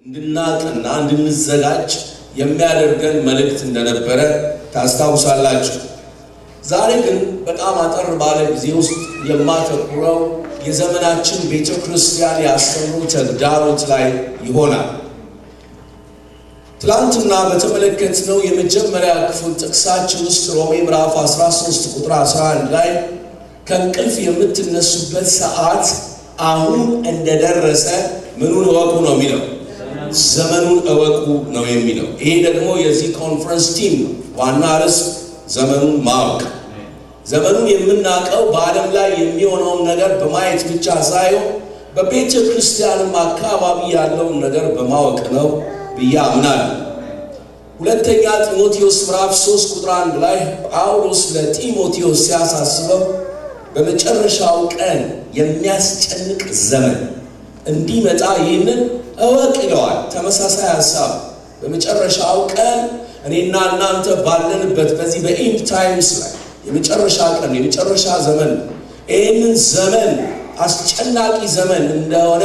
እንድናጥና እንድንዘጋጅ የሚያደርገን መልእክት እንደነበረ ታስታውሳላችሁ። ዛሬ ግን በጣም አጠር ባለ ጊዜ ውስጥ የማተኩረው የዘመናችን ቤተክርስቲያን ያስተምሩ ተግዳሮት ላይ ይሆናል። ትላንትና በተመለከትነው የመጀመሪያ ክፍል ጥቅሳችን ውስጥ ሮሜ ምዕራፍ 13 ቁጥር 11 ላይ ከእንቅልፍ የምትነሱበት ሰዓት አሁን እንደደረሰ ምኑን እወቁ ነው የሚለው፣ ዘመኑን እወቁ ነው የሚለው። ይሄ ደግሞ የዚህ ኮንፈረንስ ቲም ዋና ርዕስ ዘመኑን ማወቅ። ዘመኑን የምናውቀው በዓለም ላይ የሚሆነውን ነገር በማየት ብቻ ሳይሆን በቤተ ክርስቲያንም አካባቢ ያለውን ነገር በማወቅ ነው ብዬ አምናለሁ። ሁለተኛ ጢሞቴዎስ ምዕራፍ 3 ቁጥር 1 ላይ ጳውሎስ ለጢሞቴዎስ ሲያሳስበው በመጨረሻው ቀን የሚያስጨንቅ ዘመን እንዲመጣ ይህንን እወቅ ይለዋል። ተመሳሳይ ሐሳብ በመጨረሻው ቀን እኔና እናንተ ባለንበት በዚህ በኢንድ ታይምስ ላይ የመጨረሻ ቀን የመጨረሻ ዘመን ይህንን ዘመን አስጨናቂ ዘመን እንደሆነ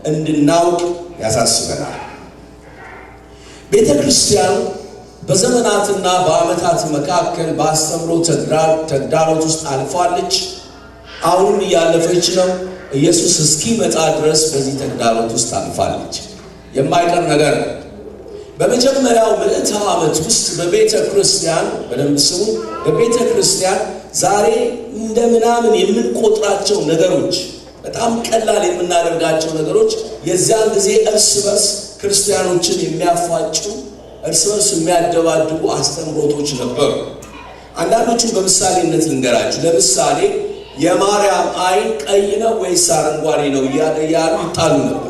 እንድናውቅ ያሳስበናል። ቤተ ክርስቲያን በዘመናትና በዓመታት መካከል በአስተምሮ ተግዳሮት ውስጥ አልፋለች። አሁንም እያለፈች ነው። ኢየሱስ እስኪመጣ ድረስ በዚህ ተግዳሮት ውስጥ አልፋለች። የማይቀር ነገር ነው። በመጀመሪያው ምዕተ ዓመት ውስጥ በቤተ ክርስቲያን በደንብ ስሙ፣ በቤተ ክርስቲያን ዛሬ እንደምናምን የምንቆጥራቸው ነገሮች፣ በጣም ቀላል የምናደርጋቸው ነገሮች የዚያን ጊዜ እርስ በርስ ክርስቲያኖችን የሚያፋጩ እርስ በርስ የሚያደባድቡ አስተምሮቶች ነበሩ። አንዳንዶቹን በምሳሌነት ልንገራችሁ። ለምሳሌ የማርያም ዓይን ቀይ ነው ወይስ አረንጓዴ ነው እያሉ ይጣሉ ነበር።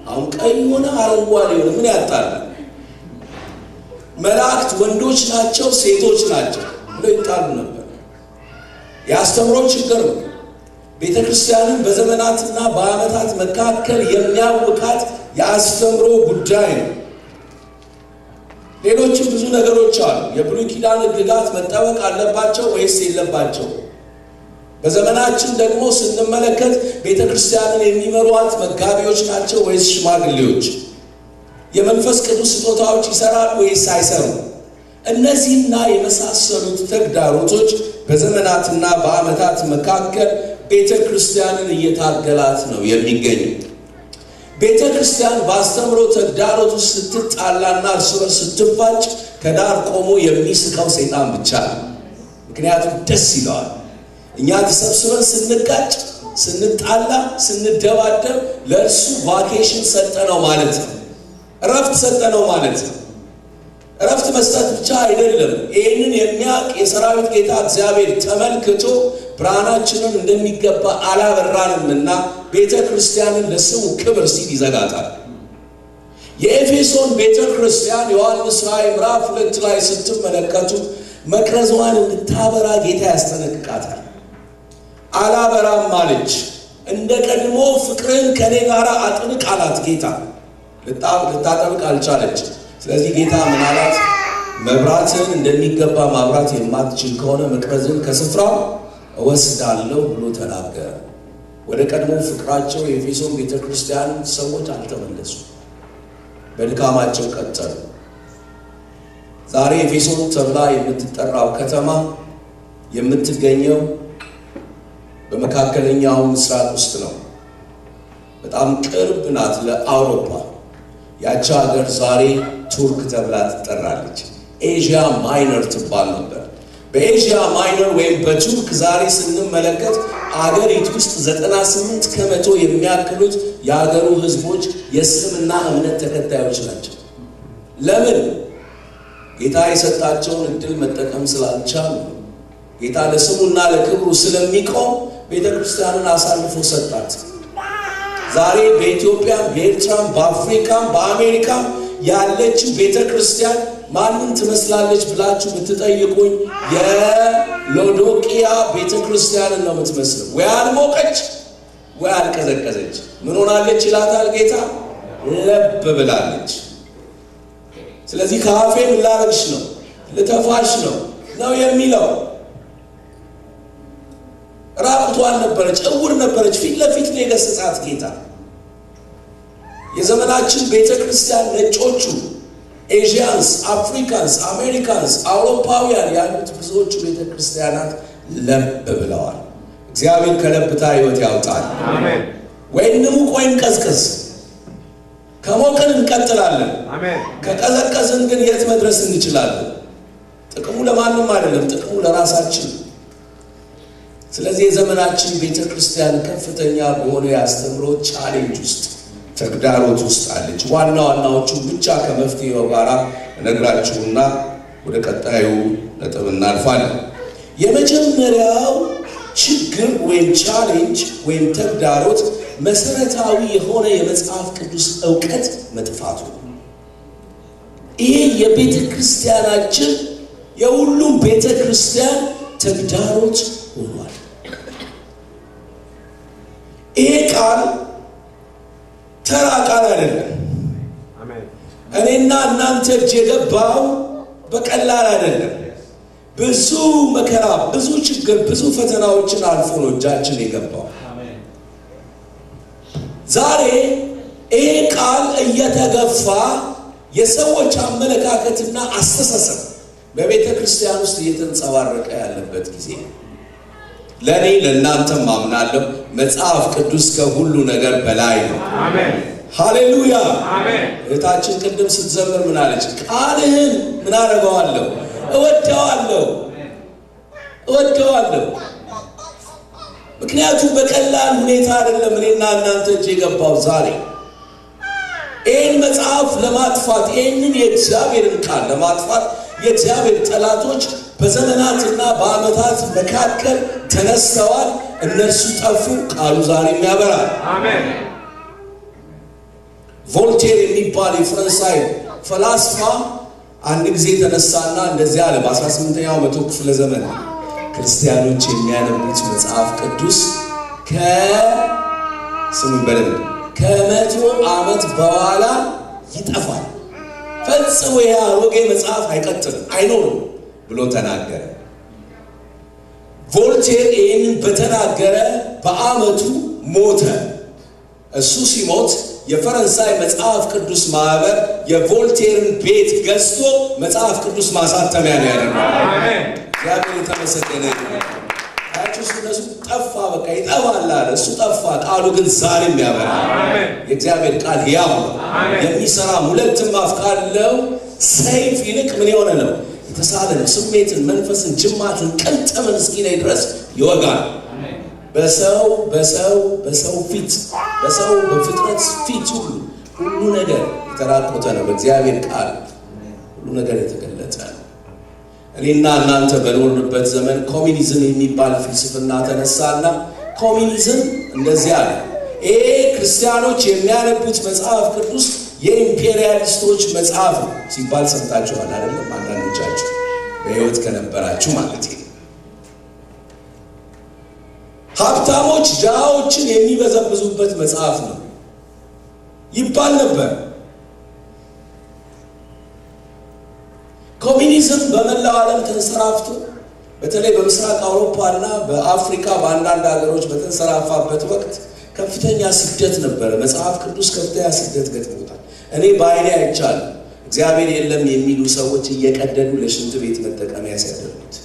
አሁን ቀይ ሆነ አረንጓዴ ሆነ ምን ያጣላል? መላእክት ወንዶች ናቸው ሴቶች ናቸው ብለው ይጣሉ ነበር። የአስተምሮ ችግር ነው። ቤተ ክርስቲያንን በዘመናትና በዓመታት መካከል የሚያውካት የአስተምሮ ጉዳይ ነው። ሌሎችም ብዙ ነገሮች አሉ። የብሉይ ኪዳን ሕግጋት መጠበቅ አለባቸው ወይስ የለባቸው? በዘመናችን ደግሞ ስንመለከት ቤተ ክርስቲያንን የሚመሩት መጋቢዎች ናቸው ወይስ ሽማግሌዎች? የመንፈስ ቅዱስ ስጦታዎች ይሰራሉ ወይስ አይሰሩም? እነዚህና የመሳሰሉት ተግዳሮቶች በዘመናትና በዓመታት መካከል ቤተ ክርስቲያንን እየታገላት ነው የሚገኙ። ቤተ ክርስቲያን በአስተምሮ ተግዳሮት ውስጥ ስትጣላና እርስ በርስ ስትፋጭ ከዳር ቆሞ የሚስቀው ሰይጣን ብቻ ነው። ምክንያቱም ደስ ይለዋል። እኛ ተሰብስበን ስንጋጭ፣ ስንጣላ፣ ስንደባደብ ለእርሱ ቫኬሽን ሰጠነው ማለት ነው። እረፍት ሰጠነው ማለት ነው። እረፍት መስጠት ብቻ አይደለም። ይህንን የሚያውቅ የሰራዊት ጌታ እግዚአብሔር ተመልክቶ ብርሃናችንን እንደሚገባ አላበራንምና ቤተ ክርስቲያንን ለስሙ ክብር ሲል ይዘጋታል። የኤፌሶን ቤተ ክርስቲያን ዮሐንስ ራእይ ምዕራፍ 2 ላይ ስትመለከቱ መቅረዟን እንድታበራ ጌታ ያስጠነቅቃታል። አላበራም አለች። እንደ ቀድሞ ፍቅርን ከኔ ጋር አጥብቅ አላት ጌታ። ልታጠብቅ አልቻለች። ስለዚህ ጌታ ምን አላት? መብራትን እንደሚገባ ማብራት የማትችል ከሆነ መቅረዝን ከስፍራው እወስዳለሁ ብሎ ተናገረ። ወደ ቀድሞ ፍቅራቸው የኤፌሶን ቤተክርስቲያን ሰዎች አልተመለሱ፣ በድካማቸው ቀጠሉ። ዛሬ ኤፌሶን ተብላ የምትጠራው ከተማ የምትገኘው በመካከለኛው ምስራቅ ውስጥ ነው። በጣም ቅርብ ናት ለአውሮፓ። ያቺ ሀገር ዛሬ ቱርክ ተብላ ትጠራለች። ኤዥያ ማይነር ትባል ነበር። በኤዥያ ማይነር ወይም በቱርክ ዛሬ ስንመለከት አገሪቱ ውስጥ 98 ከመቶ የሚያክሉት የሀገሩ ህዝቦች የእስልምና እምነት ተከታዮች ናቸው። ለምን? ጌታ የሰጣቸውን እድል መጠቀም ስላልቻሉ። ጌታ ለስሙና ለክብሩ ስለሚቆም ቤተክርስቲያንን አሳልፎ ሰጣት። ዛሬ በኢትዮጵያ፣ በኤርትራ፣ በአፍሪካ፣ በአሜሪካ ያለችው ቤተክርስቲያን ማንን ትመስላለች ብላችሁ ብትጠይቁኝ የሎዶቅያ ቤተክርስቲያንን ነው የምትመስለው። ወይ አልሞቀች ወይ አልቀዘቀዘች። ምን ሆናለች ይላታል ጌታ? ለብ ብላለች። ስለዚህ ካፌ ላረግሽ ነው ልተፋሽ ነው የሚለው። ራቁቷን ነበረች፣ እውር ነበረች። ፊት ለፊት ነው የገሰጻት ጌታ። የዘመናችን ቤተክርስቲያን ነጮቹ ኤዥያንስ አፍሪካንስ አሜሪካንስ አውሮፓውያን ያሉት ብዙዎቹ ቤተክርስቲያናት ለብ ብለዋል እግዚአብሔር ከለብታ ህይወት ያውጣል አሜን ወይንም ቆይን ቀዝቀዝ ከሞቀን እንቀጥላለን አሜን ከቀዘቀዝን ግን የት መድረስ እንችላለን ጥቅሙ ለማንም አይደለም ጥቅሙ ለራሳችን ስለዚህ የዘመናችን ቤተክርስቲያን ከፍተኛ በሆነ ያስተምሮ ቻሌንጅ ውስጥ ተግዳሮት ውስጥ አለች ዋናዎቹ ብቻ ከመፍትሄው ጋር እነግራችሁና ወደ ቀጣዩ ነጥብ እናልፋለን የመጀመሪያው ችግር ወይም ቻሌንጅ ወይም ተግዳሮት መሰረታዊ የሆነ የመጽሐፍ ቅዱስ ዕውቀት መጥፋቱ ይሄ የቤተክርስቲያናችን የሁሉም ቤተክርስቲያን ተግዳሮት ሆኗል ይሄ ቃል ተራ ቃል አይደለም አሜን እኔና እናንተ የገባው በቀላል አይደለም ብዙ መከራ ብዙ ችግር ብዙ ፈተናዎችን አልፎ ነው እጃችን የገባው አሜን ዛሬ ይሄ ቃል እየተገፋ የሰዎች አመለካከትና አስተሳሰብ በቤተክርስቲያን ውስጥ እየተንጸባረቀ ያለበት ጊዜ ለኔ ለእናንተም ማምናለሁ መጽሐፍ ቅዱስ ከሁሉ ነገር በላይ ነው አሜን ሃሌሉያ አሜን እታችን ቅድም ስትዘምር ምን አለች ቃልህን ምን አረጋዋለሁ እወደዋለሁ ምክንያቱም በቀላል ሁኔታ አይደለም እኔና እናንተ የገባው ዛሬ ይህን መጽሐፍ ለማጥፋት ይህንን የእግዚአብሔርን ቃል ለማጥፋት የእግዚአብሔር ጠላቶች በዘመናትና በአመታት መካከል ተነስተዋል እነሱ ጠፉ ቃሉ ዛሬም ያበራል አሜን ቮልቴር የሚባል የፈረንሳይ ፈላስፋ አንድ ጊዜ ተነሳና እንደዚህ አለ በ18ኛው መቶ ክፍለ ዘመን ክርስቲያኖች የሚያነቡት መጽሐፍ ቅዱስ ከመቶ ዓመት በኋላ ይጠፋል ፈጽሞ ያሮጌ መጽሐፍ አይቀጥልም አይኖርም ብሎ ተናገረ ቮልቴር ይህንን በተናገረ በአመቱ ሞተ እሱ ሲሞት የፈረንሳይ መጽሐፍ ቅዱስ ማህበር የቮልቴርን ቤት ገዝቶ መጽሐፍ ቅዱስ ማሳተሚያ ነው ያደረገው አሜን እግዚአብሔር የተመሰገነ ይሁን ታችሁ ስለሱ ጠፋ በቃ ይጠፋል እሱ ጠፋ ቃሉ ግን ዛሬም ያበራል አሜን የእግዚአብሔር ቃል ያው የሚሰራ ሁለትም አፍ ካለው ሰይፍ ይልቅ ምን የሆነ ነው የተሳለን ስሜትን መንፈስን ጅማትን ቅልጥምን እስኪለይ ድረስ ይወጋል በሰው ፊት በሰው በፍጥረት ፊት ሁሉ ነገር የተራቆተ ነው በእግዚአብሔር ቃል ሁሉ ነገር የተገለጸ እኔና እናንተ በኖርንበት ዘመን ኮሚኒዝም የሚባል ፍልስፍና ተነሳና ኮሚኒዝም እንደዚህ አለ ይሄ ክርስቲያኖች የሚያነቡት መጽሐፍ ቅዱስ የኢምፔሪያሊስቶች መጽሐፍ ሲባል ሰምታችኋል አይደለም አንዳንዶቻችሁ በህይወት ከነበራችሁ ማለት ነው ሀብታሞች ጃዎችን የሚበዘብዙበት መጽሐፍ ነው ይባል ነበር ኮሚኒዝም በመላው ዓለም ተንሰራፍቶ በተለይ በምስራቅ አውሮፓና በአፍሪካ በአንዳንድ ሀገሮች በተንሰራፋበት ወቅት ከፍተኛ ስደት ነበር መጽሐፍ ቅዱስ ከፍተኛ ስደት ገጥሞታል እኔ ባይኔ አይቻለሁ እግዚአብሔር የለም የሚሉ ሰዎች እየቀደዱ ለሽንት ቤት መጠቀሚያ ሲያደርጉት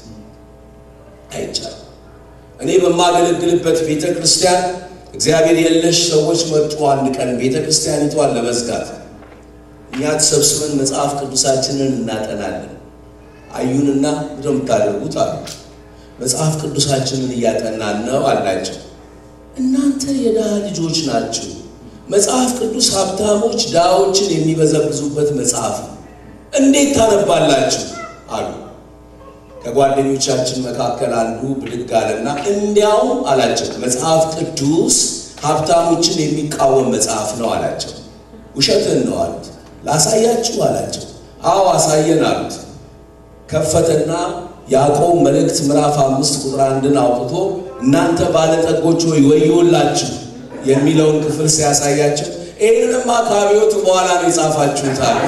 አይቻለሁ እኔ በማገለግልበት ቤተክርስቲያን እግዚአብሔር የለሽ ሰዎች መጡ አንድ ቀን ቤተክርስቲያኒቷን ለመዝጋት እኛ ተሰብስበን መጽሐፍ ቅዱሳችንን እናጠናለን አዩንና ምንም ታደርጉት አሉ መጽሐፍ ቅዱሳችንን እያጠናን ነው አላቸው እናንተ የዳህ ልጆች ናችሁ መጽሐፍ ቅዱስ ሀብታሞች ዳዎችን የሚበዘብዙበት መጽሐፍ እንዴት ታነባላችሁ አሉ ከጓደኞቻችን መካከል አንዱ ብድግ አለና እንዲያው አላቸው መጽሐፍ ቅዱስ ሀብታሞችን የሚቃወም መጽሐፍ ነው አላቸው ውሸትን ነው አሉት ላሳያችሁ አላቸው አዎ አሳየን አሉት ከፈተና ያዕቆብ መልእክት ምዕራፍ 5 ቁጥር 1 አውጥቶ እናንተ ባለጠጎች ሆይ ወዮላችሁ የሚለውን ክፍል ሲያሳያቸው ይሄንንማ ከአብዮቱ በኋላ ነው የጻፋችሁት አለ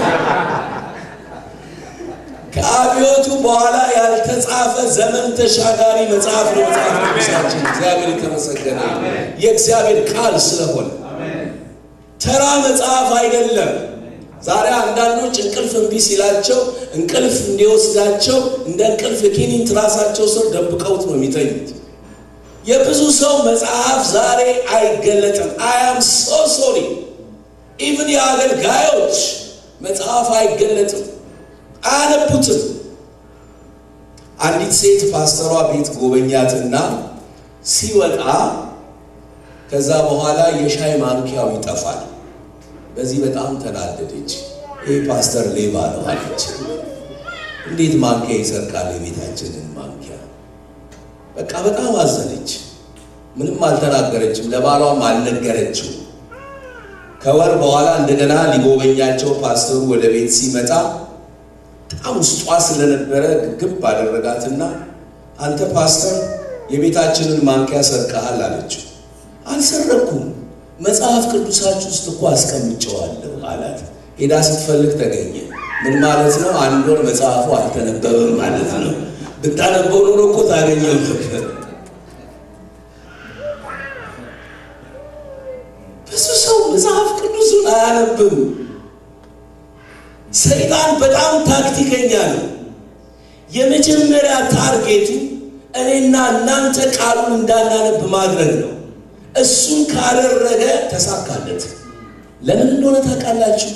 ከአብዮቱ በኋላ ያልተጻፈ ዘመን ተሻጋሪ መጽሐፍ ነው መጽሐፍ ቅዱሳችን እግዚአብሔር የተመሰገነ የእግዚአብሔር ቃል ስለሆነ ተራ መጽሐፍ አይደለም። ዛሬ አንዳንዶች እንቅልፍ እምቢ ሲላቸው እንቅልፍ እንዲወስዳቸው እንደ እንቅልፍ ኪኒን ትራሳቸው ስር ደብቀውት ነው የሚተኙት። የብዙ ሰው መጽሐፍ ዛሬ አይገለጥም። I am so sorry. even የአገልጋዮች መጽሐፍ አይገለጥም፣ አያነቡትም። አንዲት ሴት ፓስተሯ ቤት ጎበኛትና ሲወጣ ከዛ በኋላ የሻይ ማንኪያው ይጠፋል። በዚህ በጣም ተናደደች። ይሄ ፓስተር ሌባ ነው አለች። እንዴት ማንኪያ ይሰርቃል የቤታችንን ማንኪያ? በቃ በጣም አዘነች። ምንም አልተናገረችም፣ ለባሏም አልነገረችው። ከወር በኋላ እንደገና ሊጎበኛቸው ፓስተሩ ወደ ቤት ሲመጣ በጣም ውስጧ ስለነበረ ግብ አደረጋትና አንተ ፓስተር የቤታችንን ማንኪያ ሰርቀሃል አለችው። አልሰረኩም፣ መጽሐፍ ቅዱሳችሁ ውስጥ እኮ አስቀምጨዋለሁ አላት። ሄዳ ስትፈልግ ተገኘ። ምን ማለት ነው? አንድ ወር መጽሐፉ አልተነበበም ማለት ነው። ብታነበው ኖሮ እኮ ታገኘው ነበር። ብዙ ሰው መጽሐፍ ቅዱስን አያነብም። ሰይጣን በጣም ታክቲከኛ ነው። የመጀመሪያ ታርጌቱ እኔና እናንተ ቃሉን እንዳናነብ ማድረግ ነው። እሱን ካደረገ ተሳካለት። ለምን እንደሆነ ታውቃላችሁ?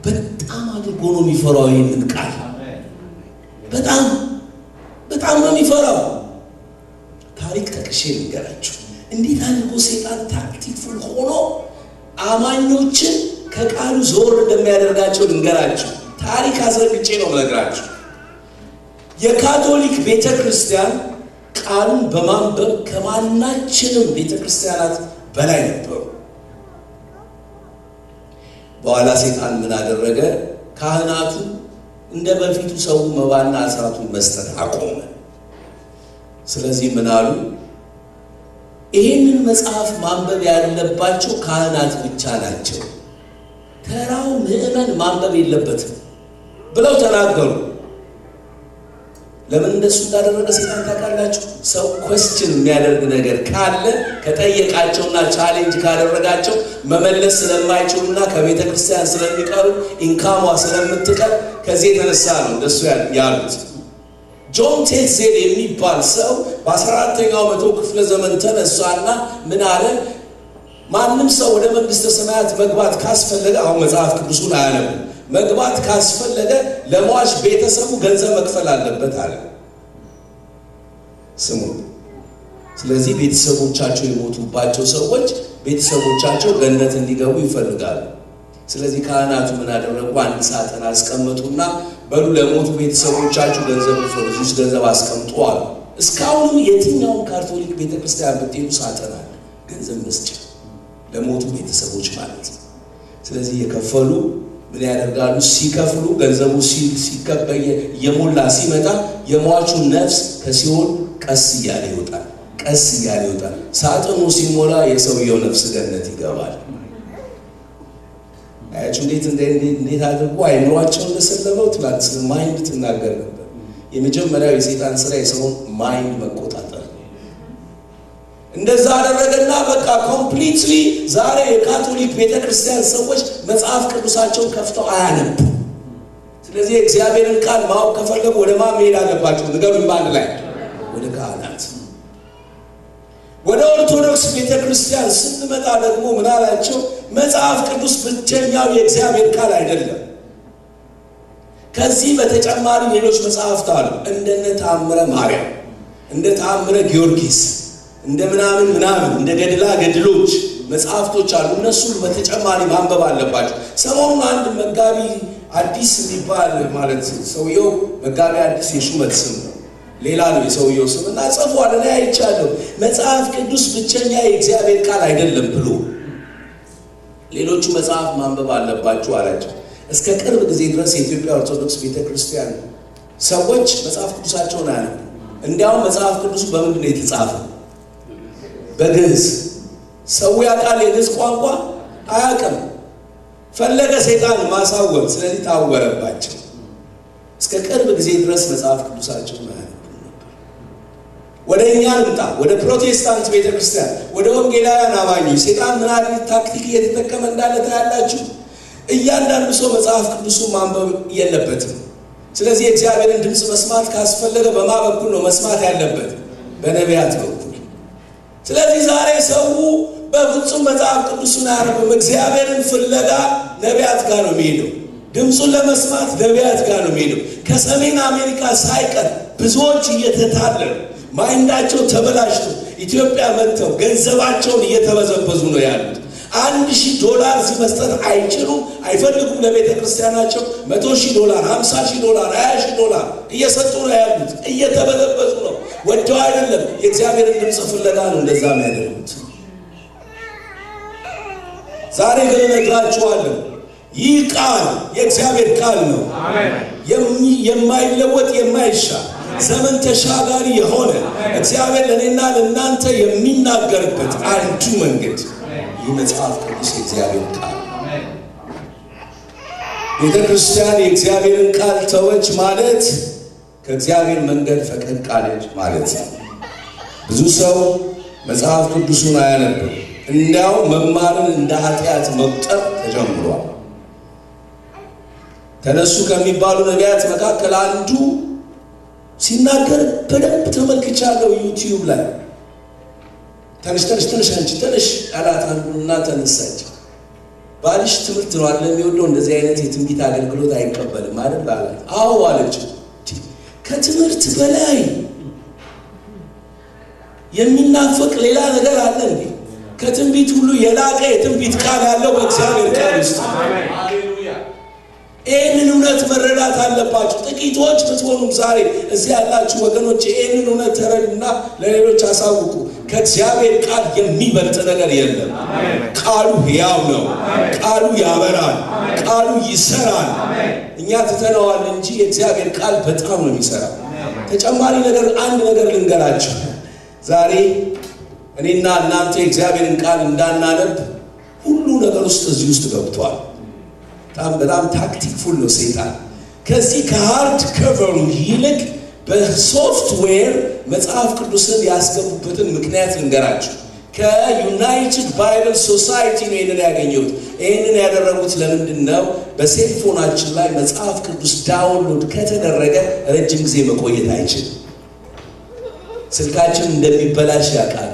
በጣም አድርጎ ነው የሚፈራው ይሄንን ቃል። በጣም ነው የሚፈራው። ታሪክ ተከሼ ልንገራችሁ እንዴት አድርጎ ሰይጣን ታክቲክፉል ሆኖ አማኞችን ከቃሉ ዞር እንደሚያደርጋቸው ልንገራችሁ። ታሪክ አስረግጬ ነው የምነግራችሁ። የካቶሊክ ቤተክርስቲያን ቃሉን በማንበብ ከማናችንም ቤተክርስቲያናት በላይ ነበሩ። በኋላ ሰይጣን ምን አደረገ? ካህናቱ እንደ በፊቱ ሰው መባና አስራቱን መስጠት አቆመ። ስለዚህ ምን አሉ? ይሄንን መጽሐፍ ማንበብ ያለባቸው ካህናት ብቻ ናቸው፣ ተራው ምዕመን ማንበብ የለበትም ብለው ተናገሩ። ለምን እንደሱ እንዳደረገ ሰይጣን ታውቃላችሁ? ሰው question የሚያደርግ ነገር ካለ ከጠየቃቸውና ቻሌንጅ ካደረጋቸው መመለስ ስለማይችሉና ከቤተ ክርስቲያን ስለሚቀሩ ኢንካሟ ስለምትቀር ከዚህ የተነሳ ነው እንደሱ ያሉት። ጆን ቴትዜል የሚባል ሰው በ14ኛው መቶ ክፍለ ዘመን ተነሳና ምን አለ? ማንም ሰው ወደ መንግስተ ሰማያት መግባት ካስፈለገ አሁን መጽሐፍ ቅዱሱን አያነብም፣ መግባት ካስፈለገ ለሟች ቤተሰቡ ገንዘብ መክፈል አለበት አለ። ስሙ። ስለዚህ ቤተሰቦቻቸው የሞቱባቸው ሰዎች ቤተሰቦቻቸው ገነት እንዲገቡ ይፈልጋሉ። ስለዚህ ካህናቱ ምን አደረጉ? አንድ ሳጥን አስቀመጡና በሉ ለሞቱ ቤተሰቦቻቸው ገንዘብ ክፈሉ፣ እዚህ ገንዘብ አስቀምጡ አሉ። እስካሁንም የትኛውም ካቶሊክ ቤተክርስቲያን ብትሄዱ ሳጥን አለ፣ ገንዘብ መስጫ ለሞቱ ቤተሰቦች ማለት ነው። ስለዚህ የከፈሉ ምን ያደርጋሉ? ሲከፍሉ ገንዘቡ ሲከበየ የሞላ ሲመጣ የሟቹ ነፍስ ከሲኦል ቀስ እያለ ይወጣል። ሳጥኑ ሲሞላ የሰውየው ነፍስ ገነት ይገባል። አያችሁ እንዴት አድርጎ አይምሯቸው እንደሰለበው። ትላንት ስለ ማይንድ ትናገር ነበር። የመጀመሪያው የሰይጣን ስራ የሰውን ማይንድ መቆጣጠር። እንደዛ አደረገና በቃ ኮምፕሊትሊ ዛሬ የካቶሊክ ቤተክርስቲያን ሰዎች መጽሐፍ ቅዱሳቸውን ከፍተው አያነቡ። ስለዚህ እግዚአብሔርን ቃል ማወቅ ከፈለጉ ወደ ማን መሄድ አለባቸው? ንገሩኝ ባንድ ላይ። ወደ ካህናት። ወደ ኦርቶዶክስ ቤተክርስቲያን ስንመጣ ደግሞ ምን አላቸው? መጽሐፍ ቅዱስ ብቸኛው የእግዚአብሔር ቃል አይደለም። ከዚህ በተጨማሪ ሌሎች መጽሐፍት አሉ። እንደነ ተአምረ ማርያም፣ እንደ ተአምረ ጊዮርጊስ፣ እንደ ምናምን እንደ ገድሎች መጽሐፍቶች አሉ። እነሱን በተጨማሪ ማንበብ አለባቸው። ሰሞኑን አንድ መጋቢ አዲስ የሚባል ማለት ሰውየው መጋቢ አዲስ የሹመት ስም ነው፣ ሌላ ነው የሰውየው ስም እና ጽፏል። እኔ አይቻለሁ መጽሐፍ ቅዱስ ብቸኛ የእግዚአብሔር ቃል አይደለም ብሎ ሌሎቹ መጽሐፍ ማንበብ አለባቸው አላቸው። እስከ ቅርብ ጊዜ ድረስ የኢትዮጵያ ኦርቶዶክስ ቤተክርስቲያን ሰዎች መጽሐፍ ቅዱሳቸውን አያነቡ። እንዲያውም መጽሐፍ ቅዱሱ በምንድን ነው የተጻፈው? በግዕዝ። ሰው ያውቃል የግዕዝ ቋንቋ አያውቅም። ፈለገ ሰይጣን ማሳወቅ፣ ስለዚህ ታወረባቸው። እስከ ቅርብ ጊዜ ድረስ መጽሐፍ ቅዱሳቸውን አያነቡ ነበር። ወደኛ ልምጣ ወደ ፕሮቴስታንት ቤተክርስቲያን ወደ ወንጌላውያን አማኞች ሰይጣን ምን አይነት ታክቲክ እየተጠቀመ እንዳለ ታያላችሁ እያንዳንዱ ሰው መጽሐፍ ቅዱስን ማንበብ የለበትም ስለዚህ እግዚአብሔርን ድምጽ መስማት ካስፈለገ በማበኩል ነው መስማት ያለበት በነቢያት በኩል ስለዚህ ዛሬ ሰው በፍጹም መጽሐፍ ቅዱስን አያነብም እግዚአብሔርን ፍለጋ ነቢያት ጋር ነው የሚሄደው ድምጹን ለመስማት ነቢያት ጋር ነው የሚሄደው ከሰሜን አሜሪካ ሳይቀር ብዙዎች እየተታለሉ ማይንዳቸው ተበላሽቶ ኢትዮጵያ መጥተው ገንዘባቸውን እየተበዘበዙ ነው ያሉት $1,000 መስጠት አይችሉም አይፈልጉም ለቤተክርስቲያናቸው $100,000 $50,000 $20,000 እየሰጡ ነው ያሉት እየተበዘበዙ ነው ወደው አይደለም የእግዚአብሔርን ድምጽ ፍለጋ ነው እንደዛ የሚያደርጉት ዛሬ ግን እነግራችኋለሁ ይህ ቃል የእግዚአብሔር ቃል ነው አሜን የማይለወጥ የማይሻር ዘመን ተሻጋሪ የሆነ እግዚአብሔር ለኔና ለናንተ የሚናገርበት አንዱ መንገድ ይህ መጽሐፍ ቅዱስ የእግዚአብሔር ቃል አሜን ቤተክርስቲያን የእግዚአብሔርን ቃል ተወች ማለት ከእግዚአብሔር መንገድ ፈቀቅ አለች ማለት ነው ብዙ ሰው መጽሐፍ ቅዱስን አያነብም እንዲያው መማርን እንደ ኃጢአት መቁጠር ተጀምሯል ተነሱ ከሚባሉ ነቢያት መካከል አንዱ ሲናገር በደንብ ተመልክቻለሁ ዩቲዩብ ላይ ተነሽ አንቺ አላት አንዱና ተነሳች ባልሽ ትምህርት ነው አይደል የሚወደው እንደዚህ አይነት የትንቢት አገልግሎት አይቀበልም አይደል አላት አዎ አለች ከትምህርት በላይ የሚናፈቅ ሌላ ነገር አለ እንዴ ከትንቢት ሁሉ የላቀ የትንቢት ቃል ያለው በእግዚአብሔር ቃል ውስጥ አሜን ሃሌሉያ ይህንን እውነት መረዳት አለባችሁ ጥቂቶች ብትሆኑም ዛሬ እዚህ ያላችሁ ወገኖች ይህንን እውነት ተረዱና ለሌሎች አሳውቁ ከእግዚአብሔር ቃል የሚበልጥ ነገር የለም ቃሉ ሕያው ነው ቃሉ ያበራል ቃሉ ይሰራል እኛ ትተነዋል እንጂ የእግዚአብሔር ቃል በጣም ነው የሚሰራው ተጨማሪ ነገር አንድ ነገር ልንገራችሁ ዛሬ እኔና እናንተ የእግዚአብሔርን ቃል እንዳናነብ ሁሉ ነገር ውስጥ እዚህ ውስጥ ገብቷል በጣም ታክቲክፉል ነው ሰይጣን ከዚህ ከሃርድ ከቨሩ ይልቅ በሶፍትዌር መጽሐፍ ቅዱስን ያስገቡበትን ምክንያት ልንገራችሁ ከዩናይትድ ባይብል ሶሳይቲ ነው ይሄንን ያገኘሁት ይሄንን ያደረጉት ለምንድነው በሴልፎናችን ላይ መጽሐፍ ቅዱስ ዳውንሎድ ከተደረገ ረጅም ጊዜ መቆየት አይችልም ስልካችን እንደሚበላሽ ያውቃሉ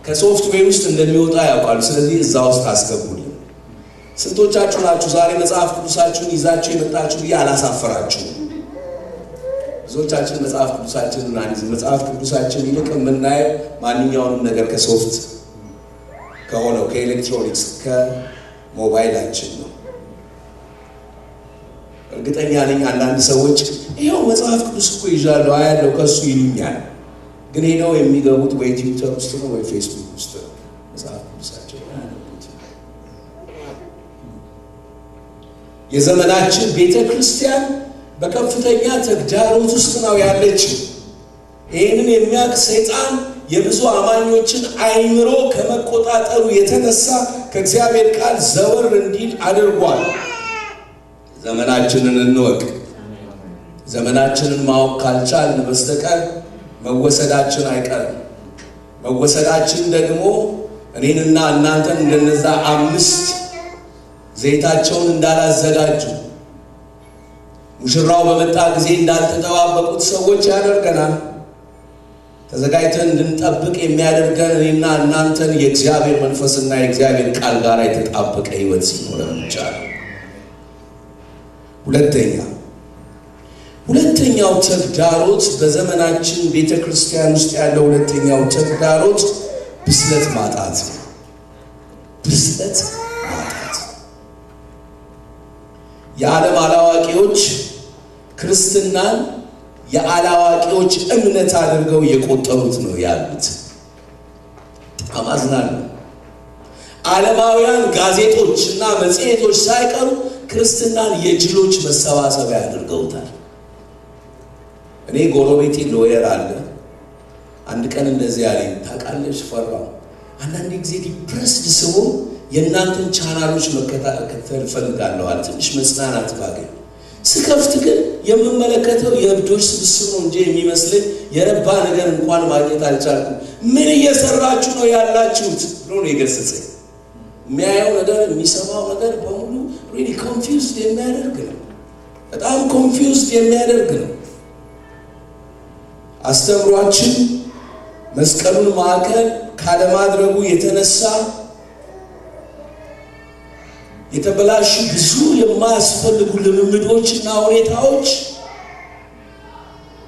ከሶፍትዌር ውስጥ እንደሚወጣ ያውቃሉ ስለዚህ እዛ ውስጥ አስገቡልን ስንቶቻችሁ ናችሁ ዛሬ መጽሐፍ ቅዱሳችሁን ይዛችሁ የመጣችሁ ያላሳፈራችሁ ብዙዎቻችን መጽሐፍ ቅዱሳችንን አንይዝ መጽሐፍ ቅዱሳችን ይልቅ የምናየው ማንኛውንም ነገር ከሶፍት ከሆነው ከኤሌክትሮኒክስ ከሞባይላችን ነው እርግጠኛ ነኝ አንዳንድ ሰዎች ይሄው መጽሐፍ ቅዱስ እኮ ይዣለሁ አያለው ከሱ ይሉኛል ግን ሄደው የሚገቡት ወይ ትዊተር ውስጥ ነው ወይ ፌስቡክ ውስጥ ነው መጽሐፍ ቅዱሳቸው ያነቡት የዘመናችን ቤተክርስቲያን በከፍተኛ ተግዳሮት ውስጥ ነው ያለችው ይሄንን የሚያውቅ ሰይጣን የብዙ አማኞችን አይምሮ ከመቆጣጠሩ የተነሳ ከእግዚአብሔር ቃል ዘወር እንዲል አድርጓል ዘመናችንን እንወቅ ዘመናችንን ማወቅ ካልቻልን በስተቀር መወሰዳችን አይቀርም መወሰዳችን ደግሞ እኔንና እናንተን እንደነዛ 5 ዘይታቸውን እንዳላዘጋጁ ሙሽራው በመጣ ጊዜ እንዳልተጠባበቁት ሰዎች ያደርገናል ተዘጋጅተን እንድንጠብቅ የሚያደርገን እኔና እናንተን የእግዚአብሔር መንፈስና የእግዚአብሔር ቃል ጋር የተጣበቀ ሕይወት ሲኖረን ብቻ ነው ሁለተኛው ተግዳሮት በዘመናችን ቤተክርስቲያን ውስጥ ያለው ሁለተኛው ተግዳሮት ብስለት ማጣት የዓለም አላዋቂዎች ክርስትናን የአላዋቂዎች እምነት አድርገው የቆጠሩት ነው ያሉት አማዝናለሁ ዓለማውያን ጋዜጦችና መጽሔቶች ሳይቀሩ ክርስትናን የጅሎች መሰባሰቢያ አድርገውታል እኔ ጎረቤቴ ሎየር አለ አንድ ቀን እንደዚህ ያለኝ ታውቃለሽ ፈራው አንዳንድ ጊዜ ዲፕረስድ ሲሆን የእናንተን ቻናሎች መከታተል ፈልጋለሁ ትንሽ መጽናናት ባገኝ ስከፍት ግን የምመለከተው የእብዶች ስብስብ ነው እንጂ የሚመስለኝ የረባ ነገር እንኳን ማግኘት አልቻልኩም። ምን እየሰራችሁ ነው ያላችሁት ብሎ ነው የገሰጸኝ። የሚያየው ነገር የሚሰማው ነገር በሙሉ ሪሊ ኮንፊውዝድ የሚያደርግ ነው። በጣም ኮንፊውዝድ የሚያደርግ ነው። አስተምሯችን መስቀሉን ማዕከል ካለማድረጉ የተነሳ የተበላሹ ብዙ የማያስፈልጉ ልምምዶችና ሁኔታዎች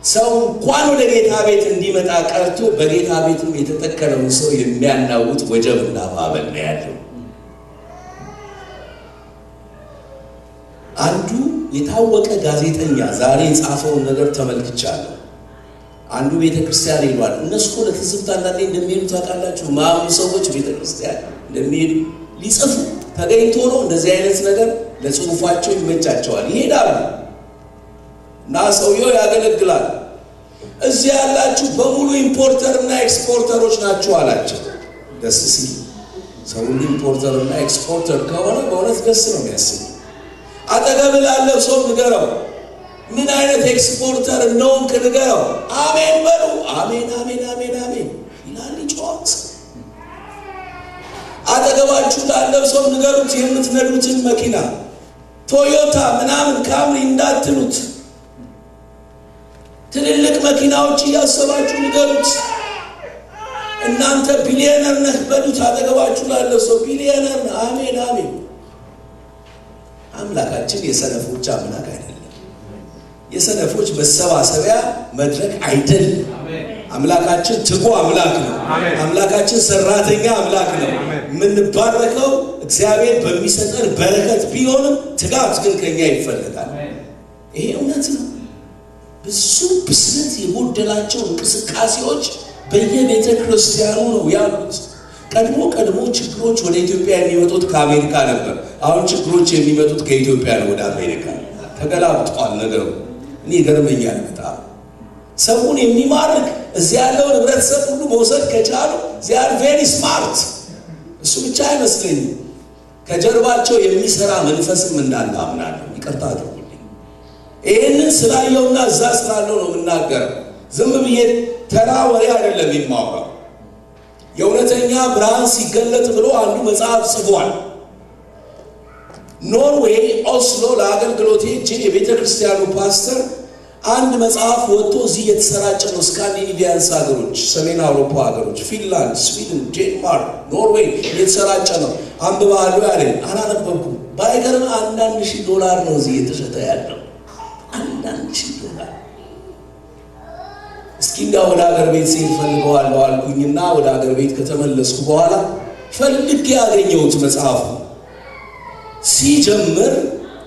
ሰው እንኳን ወደ ጌታ ቤት እንዲመጣ ቀርቶ በጌታ ቤትም የተተከለውን ሰው የሚያናውጥ ወጀብና ማዕበል ነው ያለው። አንዱ የታወቀ ጋዜጠኛ ዛሬ የጻፈውን ነገር ተመልክቻለሁ። አንዱ ቤተክርስቲያን ይሏል። እነሱ ለትዝብት አንዳንዴ እንደሚሄዱ ታውቃላችሁ። ማሙ ሰዎች ቤተክርስቲያን እንደሚሄዱ ሊጽፉ ተገኝቶ ነው እንደዚህ አይነት ነገር ለጽሁፋቸው ይመቻቸዋል፣ ይሄዳሉ እና ሰውየው ያገለግላል። እዚህ ያላችሁ በሙሉ ኢምፖርተርና ኤክስፖርተሮች ናችሁ አላቸው። ደስ ሲል ሰው ኢምፖርተርና ኤክስፖርተር ከሆነ በእውነት ደስ ነው የሚያሰኝ። አጠገብ ላለው ሰው ንገረው ምን አይነት ኤክስፖርተር እንደሆንክ ንገረው። አሜን በሉ። አሜን አሜን አሜን አሜን ይላል ይጮህ። አጠገባችሁ ላለው ሰው ንገሩት የምትነዱትን መኪና ቶዮታ ምናምን ካምሪ እንዳትሉት። ትልልቅ መኪናዎች እያሰባችሁ ንገሩት። እናንተ ቢሊየነር ነህ በሉት። አጠገባችሁ ላለው ሰው ቢሊየነር ነህ። አሜን አሜን። አምላካችን የሰነፎች አምላክ አይደለም። የሰነፎች መሰባሰቢያ መድረክ አይደለም። አምላካችን ትጉ አምላክ ነው። አምላካችን ሰራተኛ አምላክ ነው። ምንባረከው እግዚአብሔር በሚሰጠን በረከት ቢሆንም ትጋት ግን ከኛ ይፈልጋል። ይሄ እውነት ነው። ብዙ ብስለት የጎደላቸው እንቅስቃሴዎች በየቤተ ክርስቲያኑ ነው ያሉት። ቀድሞ ችግሮች ወደ ኢትዮጵያ የሚመጡት ከአሜሪካ ነበር። አሁን ችግሮች የሚመጡት ከኢትዮጵያ ነው ወደ አሜሪካ። ተገላብጧል ነገሩ። እኔ ገርመኛል በጣም። ሰውን የሚማርክ እዚያ ያለው ህብረተሰብ ሁሉ መውሰድ ከቻሉ they are very smart። እሱ ብቻ አይመስለኝም ከጀርባቸው የሚሰራ መንፈስም እንዳለ አምናለሁ። ይቅርታ አድርጉልኝ። ይሄንን ስላየውና እዛ ስላለው ነው የምናገረው። ዝም ብዬ ተራ ወሬ አይደለም የማወራው። የእውነተኛ ብርሃን ሲገለጥ ብሎ አንዱ መጽሐፍ ጽፏል። ኖርዌይ ኦስሎ ለአገልግሎት ሄጄ የቤተክርስቲያኑ ፓስተር አንድ መጽሐፍ ወጥቶ እዚህ የተሰራጨ ነው። ስካንዲኔቪያንስ ሀገሮች፣ ሰሜን አውሮፓ ሀገሮች፣ ፊንላንድ፣ ስዊድን፣ ዴንማርክ፣ ኖርዌይ የተሰራጨ ነው። አንብባለሁ ያለኝ አላነበብኩም። ባይገርም $1,000 ነው እዚህ የተሸጠ ያለው። $1,000። እስኪ እንዳው ወደ ሀገር ቤት ሲል ፈልገዋለሁ አልኩኝና ወደ ሀገር ቤት ከተመለስኩ በኋላ ፈልጌ ያገኘሁት መጽሐፍ ሲጀምር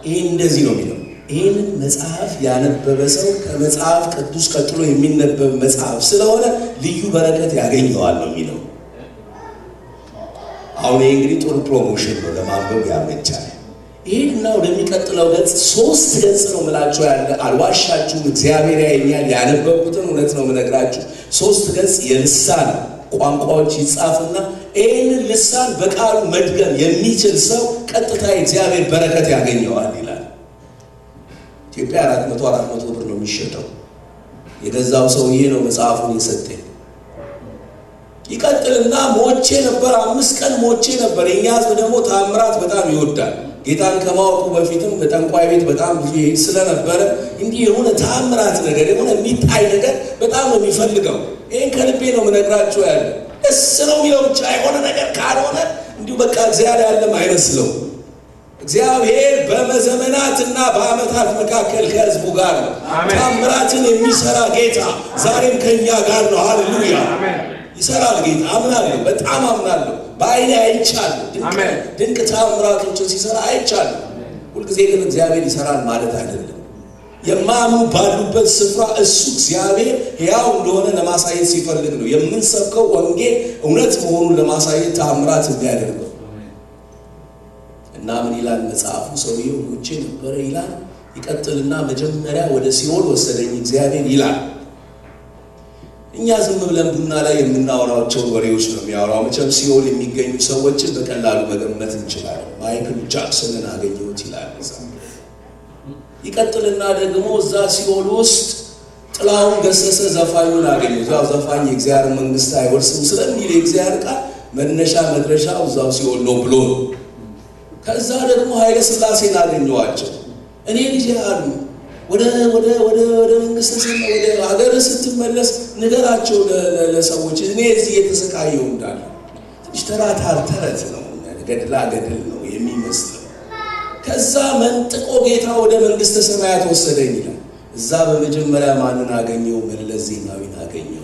ይሄ እንደዚህ ነው የሚለው። ይሄን መጽሐፍ ያነበበ ሰው ከመጽሐፍ ቅዱስ ቀጥሎ የሚነበብ መጽሐፍ ስለሆነ ልዩ በረከት ያገኘዋል ነው የሚለው። አሁን ይሄ እንግዲህ ጥሩ ፕሮሞሽን ነው፣ ለማንበብ ያመቻል። ይሄና ወደሚቀጥለው ገጽ 3 ገጽ ነው ምላችሁ ያለ። አልዋሻችሁም፣ እግዚአብሔር ያየኛል። ያነበብኩትን እውነት ነው የምነግራችሁ። 3 ገጽ የልሳን ቋንቋዎች ይጻፍና ይሄንን ልሳን በቃሉ መድገም የሚችል ሰው ቀጥታ የእግዚአብሔር በረከት ያገኘዋል ይላል። ኢትዮጵያ 400 ብር ነው የሚሸጠው። የገዛው ሰውዬ ነው መጽሐፉን የሰጠኝ። ይቀጥልና ሞቼ ነበር፣ 5 ቀን ሞቼ ነበር። የኛ ሕዝብ ደግሞ ታምራት በጣም ይወዳል። ጌታን ከማወቁ በፊትም በጠንቋይ ቤት በጣም ብዙ ይሄድ ስለነበረ እንዲህ የሆነ ታምራት ነገር የሆነ የሚታይ ነገር በጣም ነው የሚፈልገው። ይሄን ከልቤ ነው የምነግራችሁ ያለ። ደስ ነው የሚለው ብቻ የሆነ ነገር ካልሆነ እንዲሁ በቃ እግዚአብሔር ያለም አይመስለው። እግዚአብሔር በዘመናትና በዓመታት መካከል ከሕዝቡ ጋር ነው። ታምራትን የሚሰራ ጌታ ዛሬም ከኛ ጋር ነው። ሃሌሉያ! ይሰራል ጌታ። አምናለሁ፣ በጣም አምናለሁ። በአይኔ አይቻለሁ። ድንቅ ታምራቶችን ሲሰራ አይቻለሁ። ሁልጊዜ ግን እግዚአብሔር ይሰራል ማለት አይደለም። የማያምኑ ባሉበት ስፍራ እሱ እግዚአብሔር ሕያው እንደሆነ ለማሳየት ሲፈልግ ነው የምንሰብከው ወንጌል እውነት መሆኑን ለማሳየት ታምራት የሚያደርገው። እና ምን ይላል መጽሐፉ? ሰውየው ሞቼ ነበር ይላል። ይቀጥልና መጀመሪያ ወደ ሲኦል ወሰደኝ እግዚአብሔር ይላል። እኛ ዝም ብለን ቡና ላይ የምናወራቸው ወሬዎች ነው የሚያወራው። መቼም ሲኦል የሚገኙ ሰዎችን በቀላሉ መገመት እንችላለን። ማይክል ጃክሰንን አገኘሁት ይላል። ይቀጥልና ደግሞ እዛ ሲኦል ውስጥ ጥላውን ገሰሰ ዘፋኙን አገኘው። እዛው ዘፋኝ የእግዚአብሔር መንግስት አይወርስም ስለሚል የእግዚአብሔር ቃል መነሻ መድረሻው እዛው ሲኦል ነው ብሎ ነው። ከዛ ደግሞ ኃይለ ሥላሴን አገኘዋቸው። እኔ ልጅ አሉ ወደ መንግስት ወደ ሀገር ስትመለስ ንገራቸው ለሰዎች እኔ እዚህ የተሰቃየው እንዳለ ተረት ነው ገድል ነው የሚመስለው። ከዛ መንጥቆ ጌታ ወደ መንግስተ ሰማያት ወሰደኝ ይላል። እዛ በመጀመሪያ ማንን አገኘው? መለስ ዜናዊን አገኘው።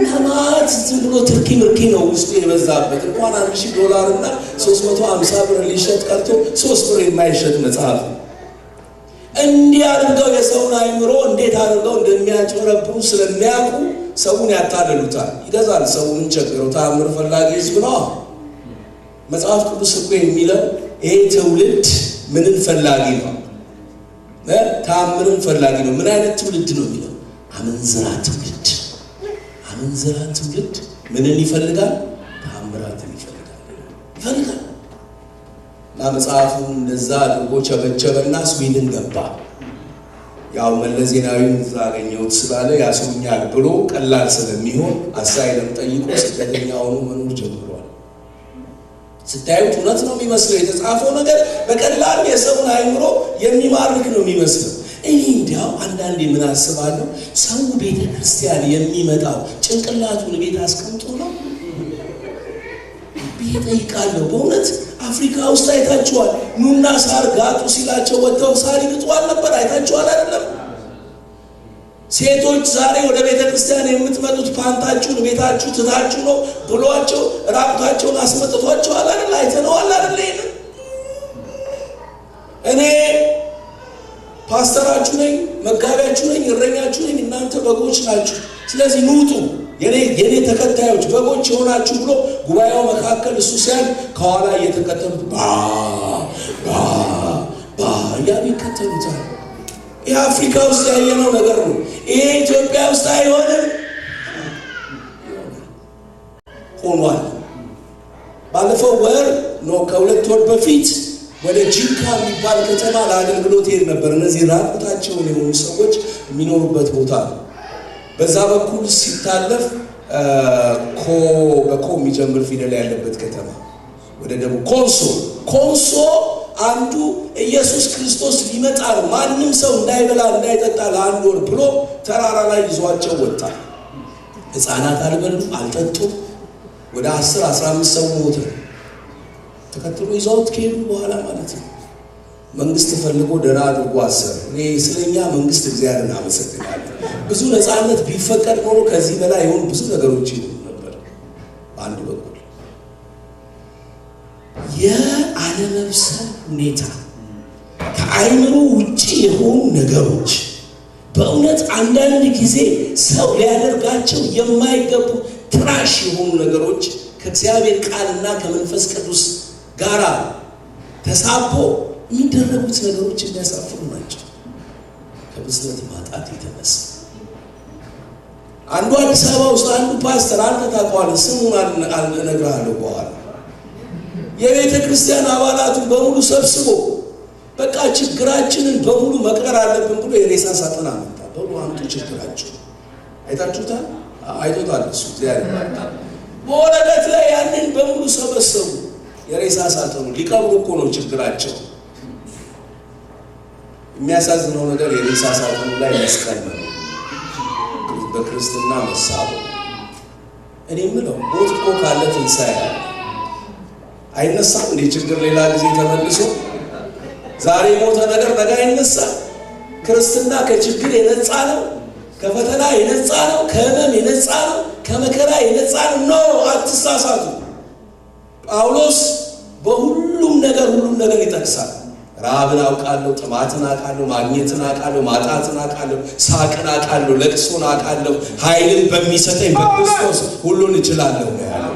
ለማት ዝም ብሎ ትርኪ ምርኪ ነው ውስጡ የበዛበት። እንኳን $1000 እና 350 ብር ሊሸጥ ቀርቶ 3 ብር የማይሸጥ መጽሐፍ እንዲህ አድርገው የሰውን አይምሮ እንዴት አድርገው እንደሚያጭበረብሩ ስለሚያውቁ ሰውን ያታለሉታል። ይገዛል። ሰውን ቸግረው ተአምር ፈላጊ ሕዝብ ነው። መጽሐፍ ቅዱስ እኮ የሚለው ይሄ ትውልድ ምንን ፈላጊ ነው? ተአምርን ፈላጊ ነው። ምን አይነት ትውልድ ነው የሚለው? አመንዝራ ትውልድ። አመንዝራ ትውልድ ምንን ይፈልጋል? ተአምራትን ይፈልጋል። እና መጽሐፉን እንደዛ አድርጎ ቸበቸበና ስዊድን ገባ። ያው መለስ ዜናዊን አገኘሁት ስላለ ያሱኛል ብሎ ቀላል ስለሚሆን አሳይለም ጠይቆ ስደተኛ ሆኖ መኖር ጀምሯል። ስታዩት እውነት ነው የሚመስለው። የተጻፈው ነገር በቀላሉ የሰውን አይምሮ የሚማርክ ነው የሚመስለው። እኔ እንዲያው አንዳንዴ ምን አስባለሁ፣ ሰው ቤተ ክርስቲያን የሚመጣው ጭንቅላቱን ቤት አስቀምጦ ነው ይጠይቃለሁ። በእውነት አፍሪካ ውስጥ አይታችኋል? ኑና ሳር ጋጡ ሲላቸው ወጥተው ሳር ይግጡዋል ነበር። አይታችኋል አይደለም? ሴቶች ዛሬ ወደ ቤተ ክርስቲያን የምትመጡት ፓንታችሁን ቤታችሁ ትታችሁ ነው ብሏቸው ራቁታቸውን አስመጥቷቸዋል አይደል? አይተነዋል አይደል? ይሄን እኔ ፓስተራችሁ ነኝ፣ መጋቢያችሁ ነኝ፣ እረኛችሁ ነኝ፣ እናንተ በጎች ናችሁ። ስለዚህ ኑጡ የኔ ተከታዮች በጎች ሆናችሁ ብሎ ጉባኤው መካከል እሱ ሲያል ከኋላ እየተከተሉት እያሉ ይከተሉታል። ይህ አፍሪካ ውስጥ ያየነው ነገር ነው። ይሄ ኢትዮጵያ ውስጥ አይሆንም ሆኗል። ባለፈው ወር ነው ከ2 ወር በፊት ወደ ጂንካ የሚባል ከተማ ለአገልግሎት ሄድ ነበር። እነዚህ ራቁታቸውን የሆኑ ሰዎች የሚኖሩበት ቦታ ነው። በዛ በኩል ሲታለፍ በኮ የሚጀምር ፊደል ያለበት ከተማ ወደ ደቡብ ኮንሶ አንዱ ኢየሱስ ክርስቶስ ሊመጣ ነው፣ ማንም ሰው እንዳይበላ እንዳይጠጣ ለ1 ወር ብሎ ተራራ ላይ ይዟቸው ወጣ። ሕፃናት አልበሉ አልጠጡ። ወደ 10-15 ሰው ሞተ። ተከትሎ ይዘውት ከሄዱ በኋላ ማለት ነው መንግስት ፈልጎ ደና አድርጎ አሰረ። እኔ ስለኛ መንግስት እግዚአብሔርን አመሰግናለሁ። ብዙ ነፃነት ቢፈቀድ ኖሮ ከዚህ በላይ የሆኑ ብዙ ነገሮች ይሉ ነበር። አንድ በኩል የአለመብሰል ሁኔታ፣ ከአይምሮ ውጪ የሆኑ ነገሮች፣ በእውነት አንዳንድ ጊዜ ሰው ሊያደርጋቸው የማይገቡ ትራሽ የሆኑ ነገሮች ከእግዚአብሔር ቃልና ከመንፈስ ቅዱስ ጋራ ተሳቦ የሚደረጉት ነገሮች የሚያሳፍሩ ናቸው። ከብስለት ማጣት የተነሳ አንዱ አዲስ አበባ ውስጥ አንዱ ፓስተር አንተ ታውቀዋለህ፣ ስሙን እነግርሃለሁ በኋላ የቤተ ክርስቲያን አባላቱን በሙሉ ሰብስቦ በቃ ችግራችንን በሙሉ መቅበር አለብን ብሎ የሬሳ ሳጥን አመጣ። በሙሉ አምጡ ችግራችሁ። አይታችሁታል? አይቶታል እሱ እግዚአብሔር ይባርካል። በወረቀት ላይ ያንን በሙሉ ሰበሰቡ። የሬሳ ሳጥኑ ሊቀብሩ እኮ ነው ችግራቸው። የሚያሳዝነው ነገር የሬሳ ሳጥኑ ላይ መስቀል ነው፣ በክርስትና መሳቡ። እኔ የምለው ሞት እኮ ካለ ትንሣኤ አይነሳም እንዴ? ችግር ሌላ ጊዜ ተመልሶ ዛሬ ሞተ ነገር ነገ አይነሳም። ክርስትና ከችግር የነጻ ነው፣ ከፈተና የነጻ ነው፣ ከህመም የነጻ ነው፣ ከመከራ የነጻ ነው። አትሳሳቱ። ጳውሎስ በሁሉም ነገር ይጠቅሳል። ራብን አውቃለሁ፣ ጥማትን አውቃለሁ፣ ማግኘትን አውቃለሁ፣ ማጣትን አውቃለሁ፣ ሳቅን አውቃለሁ፣ ለቅሶን አውቃለሁ፣ ኃይልን በሚሰጠኝ በክርስቶስ ሁሉን እችላለሁ ነው ያለው።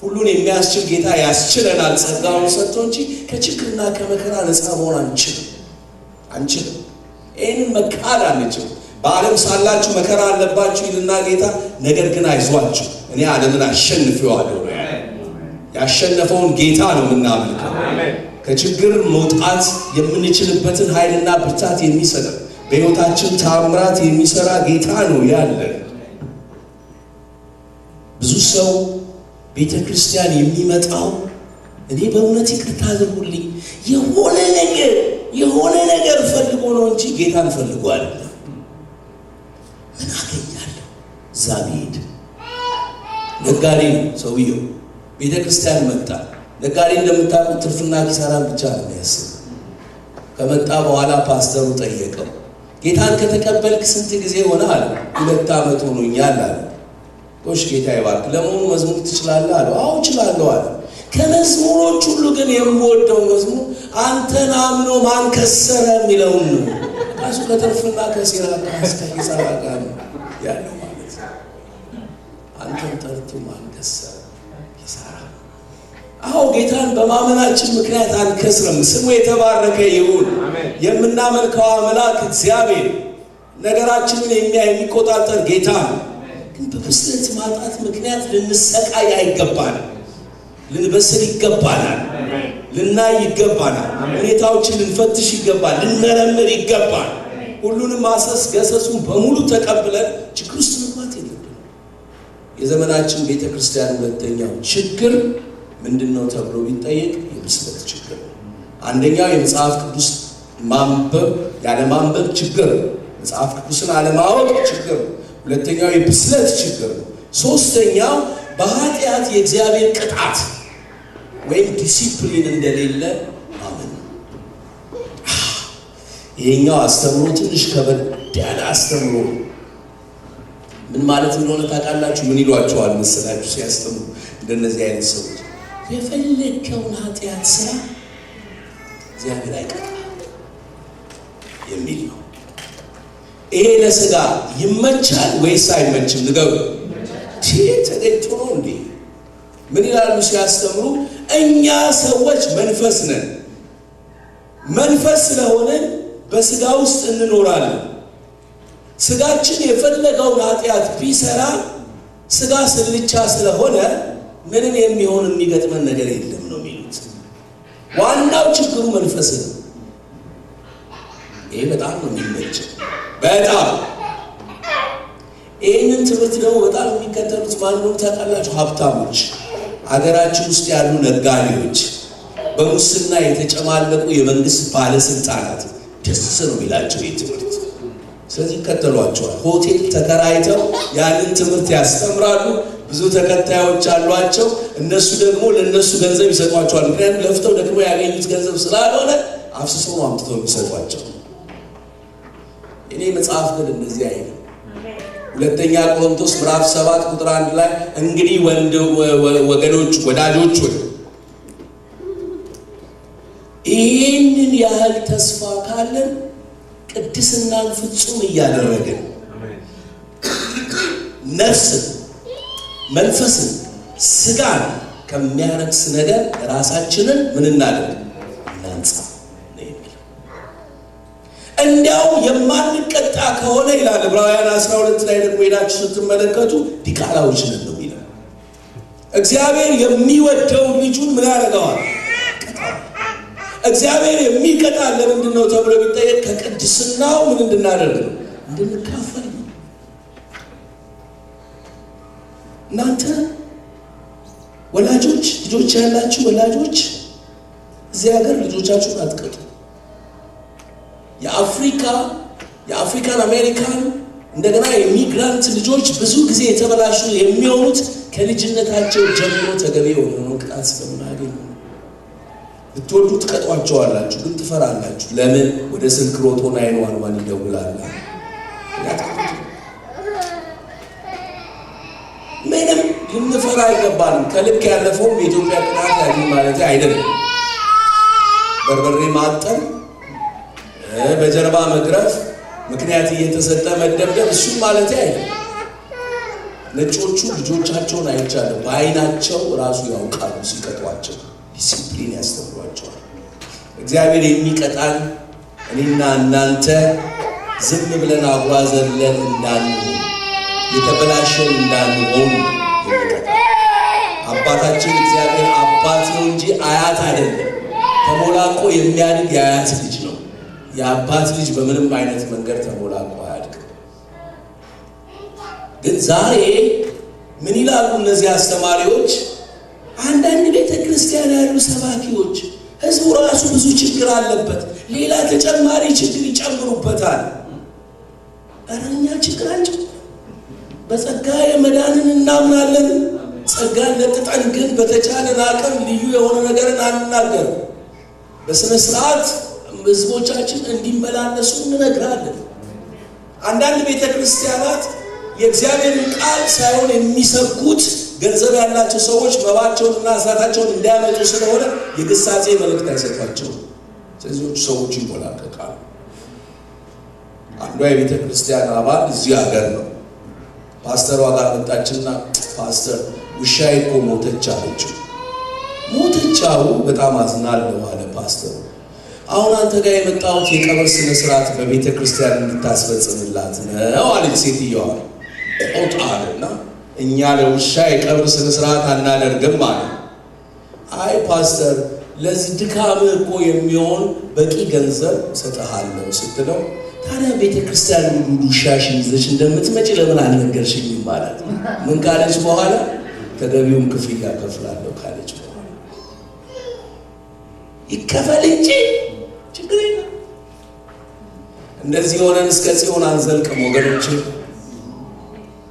ሁሉን የሚያስችል ጌታ ያስችለናል ጸጋውን ሰጥቶ እንጂ ከችግርና ከመከራ ነፃ መሆን አንችልም። ይህንን መካድ አንችልም። በዓለም ሳላችሁ መከራ አለባችሁ ይልና ጌታ፣ ነገር ግን አይዟችሁ እኔ ዓለምን አሸንፌዋለሁ። ያሸነፈውን ጌታ ነው የምናመልከው። ከችግር መውጣት የምንችልበትን ኃይልና ብርታት የሚሰጥ በሕይወታችን ታምራት የሚሰራ ጌታ ነው ያለን። ብዙ ሰው ቤተክርስቲያን የሚመጣው እኔ በእውነት ይቅርታ አድርጉልኝ የሆነ ነገር ፈልጎ ነው እንጂ ጌታን ፈልጎ አይደለም። ምን አገኛለሁ እዛ ብሄድ? ነጋዴ ነው ሰውየው። ቤተክርስቲያን መጣ። ነጋዴ እንደምታውቁት ትርፍና ኪሳራን ብቻ ነው የሚያስብ። ከመጣ በኋላ ፓስተሩ ጠየቀው፣ ጌታን ከተቀበልክ ስንት ጊዜ ሆነ አለ። 2 ዓመት ሆኖኛል አለ። ጎሽ ጌታ ይባርክ፣ ለመሆኑ መዝሙር ትችላለህ አለ። አዎ እችላለሁ አለ። ከመዝሙሮች ሁሉ ግን የምወደው መዝሙር አንተን አምኖ ማን ከሰረ የሚለውን ነው። እሱ ከትርፍና ከኪሳራ ጋር ነው ያለው ማለት ነው። አንተን ጠርቶ ማን ከሰረ ኪሳራ። አዎ ጌታን በማመናችን ምክንያት አንከስርም። ስሙ የተባረከ ይሁን። የምናመልከው አምላክ እግዚአብሔር ነገራችንን የሚቆጣጠር ጌታ ነው። ግን በብስለት ማጣት ምክንያት ልንሰቃይ አይገባንም። ልንበስል ይገባናል። ልናይ ይገባናል። ሁኔታዎችን ልንፈትሽ ይገባል። ልንመረምር ይገባል። ሁሉንም ማሰስ ገሰጹን በሙሉ ተቀብለን ችግር ውስጥ መግባት የለብንም። የዘመናችን ቤተክርስቲያን ሁለተኛው ችግር ምንድነው ተብሎ ቢጠየቅ የብስለት ችግር ነው። አንደኛው የመጽሐፍ ቅዱስ ማንበብ ያለማንበብ ችግር፣ መጽሐፍ ቅዱስን አለማወቅ ችግር። ሁለተኛው የብስለት ችግር ነው። ሶስተኛው በኃጢአት የእግዚአብሔር ቅጣት ወይም ዲሲፕሊን እንደሌለ ማመን። ይሄኛው አስተምሮ ትንሽ ከበድ ያለ አስተምሮ። ምን ማለት እንደሆነ ታውቃላችሁ? ምን ይሏቸዋል መሰላችሁ ሲያስተምሩ እንደነዚህ አይነት ሰዎች? የፈለከውን ኃጢአት ስራ እግዚአብሔር አይቀጣም የሚል ነው። ይሄ ለሥጋ ይመቻል ወይስ አይመችም? ንገሩ። ተገኝቶ ነው እንዴ? ምን ይላሉ ሲያስተምሩ? እኛ ሰዎች መንፈስ ነን። መንፈስ ስለሆነ በሥጋ ውስጥ እንኖራለን። ሥጋችን የፈለገውን ኃጢአት ቢሰራ ሥጋ ስልቻ ስለሆነ ምንም የሚሆን የሚገጥመን ነገር የለም ነው የሚሉት። ዋናው ችግሩ መንፈስ ነው። ይሄ በጣም ነው የሚመቸው። በጣም ይህንን ትምህርት ደግሞ በጣም የሚከተሉት ማንንም ታውቃላችሁ? ሀብታሞች፣ አገራችን ውስጥ ያሉ ነጋዴዎች፣ በሙስና የተጨማለቁ የመንግስት ባለስልጣናት ደስ ነው የሚላቸው ይህ ትምህርት። ስለዚህ ይከተሏቸዋል። ሆቴል ተከራይተው ያንን ትምህርት ያስተምራሉ። ብዙ ተከታዮች አሏቸው። እነሱ ደግሞ ለነሱ ገንዘብ ይሰጧቸዋል። ምክንያቱም ለፍተው ደግሞ ያገኙት ገንዘብ ስላልሆነ አፍስሰው ነው አምጥተው የሚሰጧቸው። እኔ መጽሐፍ ግን እንደዚህ አይደለም። ሁለተኛ ቆሮንቶስ ምዕራፍ 7 ቁጥር 1 ላይ እንግዲህ ወገኖች ወዳጆች ሆይ ይህንን ያህል ተስፋ ካለን ቅድስናን ፍጹም እያደረግን ነፍስን፣ መንፈስን፣ ስጋን ከሚያረክስ ነገር ራሳችንን ምን እናደርግ? እናንጻ። እንዲያው የማንቀጣ ከሆነ ይላል ዕብራውያን 12 ላይ ደግሞ ሄዳችሁ ስትመለከቱ ዲቃላዎች ነን ነው የሚለው። እግዚአብሔር የሚወደው ልጁን ምን ያደርገዋል? እግዚአብሔር የሚቀጣል ለምንድን ነው ተብሎ ቢጠየቅ ከቅድስናው ምን እንድናደርግ ነው? እንድንካፈል ነው። እናንተ ወላጆች፣ ልጆች ያላችሁ ወላጆች እዚህ ሀገር ልጆቻችሁን አትቀጡ። የአፍሪካን አሜሪካን እንደገና የሚግራንት ልጆች ብዙ ጊዜ የተበላሹ የሚሆኑት ከልጅነታቸው ጀምሮ ተገቢ የሆነው ቅጣት ስለማያገኙ። ብትወዱ ትቀጧቸዋላችሁ፣ ግን ትፈራላችሁ። ለምን? ወደ ስልክ ሮጦ 911 ይደውላል። ምንም ልንፈራ አይገባንም። ከልክ ያለፈው የኢትዮጵያ ቅጣት ያገኝ ማለት አይደለም። በርበሬ ማጠን፣ በጀርባ መግረፍ፣ ምክንያት እየተሰጠ መደብደብ እሱ ማለት አይደለም። ነጮቹ ልጆቻቸውን አይቻለሁ፣ በአይናቸው ራሱ ያውቃሉ ሲቀጧቸው። ዲሲፕሊን ያስተምሯቸዋል። እግዚአብሔር የሚቀጣን እኔና እናንተ ዝም ብለን አጉራ ዘለን እንዳንሆን፣ የተበላሸን እንዳንሆን የሚቀጣን። አባታችን እግዚአብሔር አባት ነው እንጂ አያት አይደለም። ተሞላቆ የሚያድግ የአያት ልጅ ነው። የአባት ልጅ በምንም አይነት መንገድ ተሞላቆ አያድግም። ግን ዛሬ ምን ይላሉ እነዚህ አስተማሪዎች? አንዳንድ ቤተክርስቲያን ያሉ ሰባኪዎች ህዝቡ ራሱ ብዙ ችግር አለበት፣ ሌላ ተጨማሪ ችግር ይጨምሩበታል። አረኛ ችግር አንቺ በጸጋ የመዳንን እናምናለን። ጸጋን ለጥጠን ግን በተቻለን አቅም ልዩ የሆነ ነገርን አንናገር። በስነ ስርዓት ህዝቦቻችን እንዲመላለሱ እንነግራለን። አንዳንድ ቤተክርስቲያናት የእግዚአብሔርን ቃል ሳይሆን የሚሰብኩት ገንዘብ ያላቸው ሰዎች መባቸውንና አስራታቸውን እንዲያመጡ ስለሆነ የግሳጼ መልእክት አይሰጣቸውም። ስለዚህ ሰዎች ይሞላቀቃሉ። አንዷ የቤተክርስቲያን አባል እዚህ ሀገር ነው። ፓስተሯ ጋር መጣችና ፓስተር ውሻዬ እኮ ሞተች አለችው። ሞተቻው? በጣም አዝናለሁ አለ ፓስተሩ። አሁን አንተ ጋር የመጣሁት የቀብር ስነ ስርዓት በቤተክርስቲያን እንድታስፈጽምላት ነው አለች ሴትየዋ። ቆጣልና እኛ ለውሻ የቀብር ስነ ስርዓት አናደርግም አለ። አይ ፓስተር ለዚህ ድካም እኮ የሚሆን በቂ ገንዘብ ሰጥሃለሁ ስትለው ታዲያ ቤተክርስቲያን ውሻሽን ይዘሽ እንደምትመጪ ለምን አልነገርሽኝም ማለት ነው። ምን ካለች በኋላ ተገቢውን ክፍያ ከፍላለሁ ካለች በኋላ ይከፈል እንጂ ችግር የለም። እንደዚህ ሆነን እስከ ጽዮን አንዘልቅም ወገኖቼ፣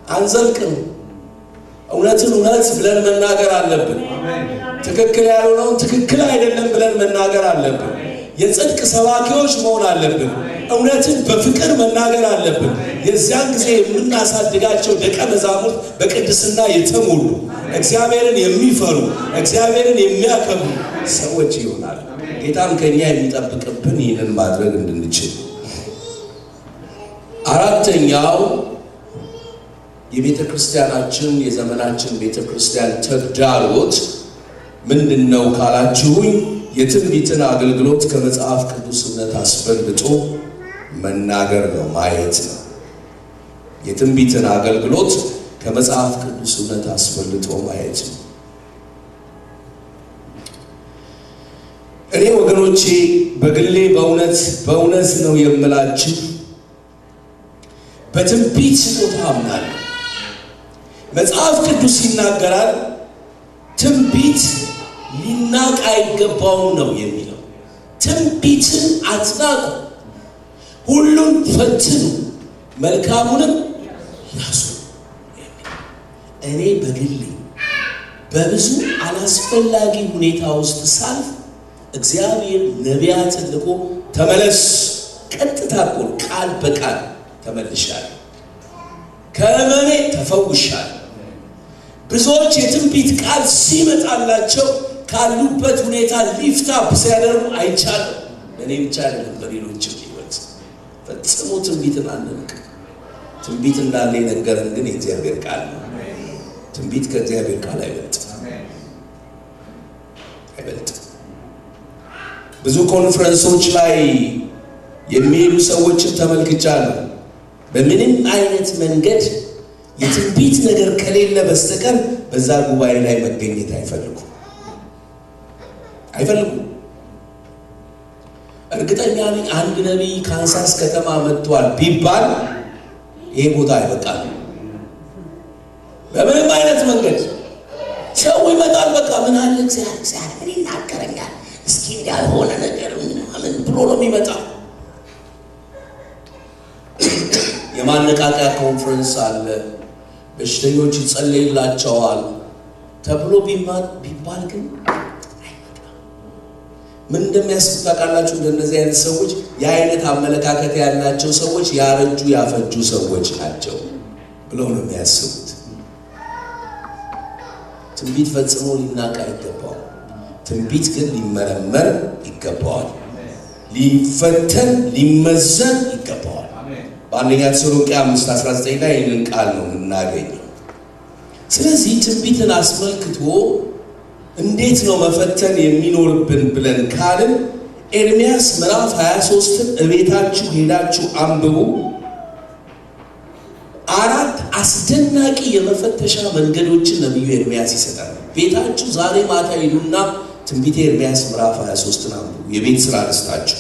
አንዘልቅም። እውነትን እውነት ብለን መናገር አለብን። ትክክል ያልሆነውን ትክክል አይደለም ብለን መናገር አለብን። የጽድቅ ሰባኪዎች መሆን አለብን። እውነትን በፍቅር መናገር አለብን። የዚያን ጊዜ የምናሳድጋቸው ደቀ መዛሙርት በቅድስና የተሞሉ እግዚአብሔርን የሚፈሩ እግዚአብሔርን የሚያከብሩ ሰዎች ይሆናሉ። ጌታም ከኛ የሚጠብቅብን ይህንን ማድረግ እንድንችል። አራተኛው የቤተክርስቲያናችን የዘመናችን ቤተክርስቲያን ተግዳሮት ምንድነው ካላችሁኝ፣ የትንቢትን አገልግሎት ከመጽሐፍ ቅዱስ እውነት አስፈልጦ መናገር ነው፣ ማየት ነው። የትንቢትን አገልግሎት ከመጽሐፍ ቅዱስ እውነት አስፈልጦ ማየት ነው። እኔ ወገኖቼ በግሌ በእውነት ነው የምላችሁ፣ በትንቢት ስጦታ አምናለሁ። መጽሐፍ ቅዱስ ይናገራል፣ ትንቢት ሊናቅ አይገባውም ነው የሚለው። ትንቢትን አትናቁ፣ ሁሉን ፈትኑ፣ መልካሙንም ያዙ። እኔ በግሌ በብዙ አላስፈላጊ ሁኔታ ውስጥ ሳልፍ እግዚአብሔር ነቢያትን ልኮ ተመለስ፣ ቀጥታ ቃል በቃል ተመልሻለሁ፣ ከመኔ ተፈውሻለሁ። ብዙዎች የትንቢት ቃል ሲመጣላቸው ካሉበት ሁኔታ ሊፍታፕ ሲያደርጉ አይቻለሁ። ለእኔ ብቻ አይደለም በሌሎችም ሕይወት ፈጽሞ ትንቢትን አንንቅ። ትንቢት እንዳለ የነገረን ግን የእግዚአብሔር ቃል ነው። ትንቢት ከእግዚአብሔር ቃል አይበልጥም። ብዙ ኮንፈረንሶች ላይ የሚሄዱ ሰዎችን ተመልክቻለሁ። በምንም አይነት መንገድ የትንቢት ነገር ከሌለ በስተቀር በዛ ጉባኤ ላይ መገኘት አይፈልጉም። እርግጠኛ ነኝ አንድ ነቢይ ካንሳስ ከተማ መጥቷል ቢባል ይሄ ቦታ አይበቃም። በምንም አይነት መንገድ ሰው ይመጣል፣ በቃ ምን አለ እግዚአብሔር ይናገረኛል እስኪ ያልሆነ ነገር ምን ብሎ ነው የሚመጣው። የማነቃቂያ ኮንፈረንስ አለ፣ በሽተኞች ይጸለይላቸዋል ተብሎ ቢባል ግን አይመጣም። ምን እንደሚያስቡ ታውቃላችሁ? እንደነዚህ አይነት ሰዎች የአይነት አመለካከት ያላቸው ሰዎች ያረጁ ያፈጁ ሰዎች ናቸው ብለው ነው የሚያስቡት። ትንቢት ፈጽሞ ሊናቅ አይገባውም። ትንቢት ግን ሊመረመር ይገባዋል፣ ሊፈተን ሊመዘን ይገባዋል። በአንደኛ ተሰሎንቄ 5:19 ላይ ይህንን ቃል ነው የምናገኘው። ስለዚህ ትንቢትን አስመልክቶ እንዴት ነው መፈተን የሚኖርብን ብለን ካልን ኤርምያስ ምዕራፍ 23ን እቤታችሁ ሄዳችሁ አንብቡ። 4 አስደናቂ የመፈተሻ መንገዶችን ነብዩ ኤርምያስ ይሰጣል። ቤታችሁ ዛሬ ማታ ሄዱና ትንቢተ ኤርምያስ ምዕራፍ 23 ነው የቤት ስራ ልስጣችሁ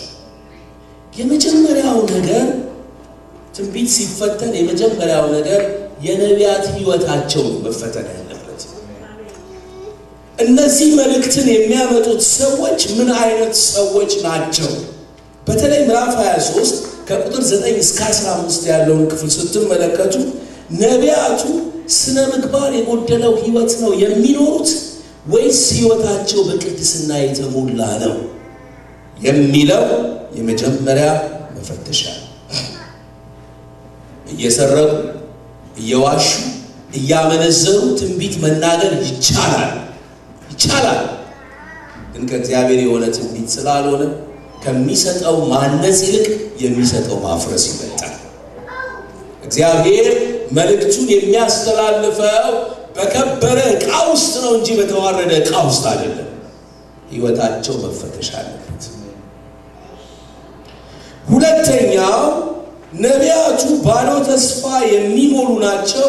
የመጀመሪያው ነገር ትንቢት ሲፈተን የመጀመሪያው ነገር የነቢያት ህይወታቸው መፈተን ያለበት እነዚህ መልእክትን የሚያመጡት ሰዎች ምን አይነት ሰዎች ናቸው በተለይ ምዕራፍ 23 ከቁጥር 9 እስከ 15 ያለውን ክፍል ስትመለከቱ ነቢያቱ ስነ ምግባር የጎደለው ህይወት ነው የሚኖሩት ወይስ ህይወታቸው በቅድስና የተሞላ ነው የሚለው የመጀመሪያ መፈተሻ እየሰረቁ እየዋሹ እያመነዘሩ ትንቢት መናገር ይቻላል ግን ከእግዚአብሔር የሆነ ትንቢት ስላልሆነ ከሚሰጠው ማነጽ ይልቅ የሚሰጠው ማፍረስ ይበልጣል እግዚአብሔር መልእክቱን የሚያስተላልፈው በከበረ ዕቃ ውስጥ ነው እንጂ በተዋረደ ዕቃ ውስጥ አይደለም ህይወታቸው መፈተሽ አለበት ሁለተኛው ነቢያቱ ባዶ ተስፋ የሚሞሉ ናቸው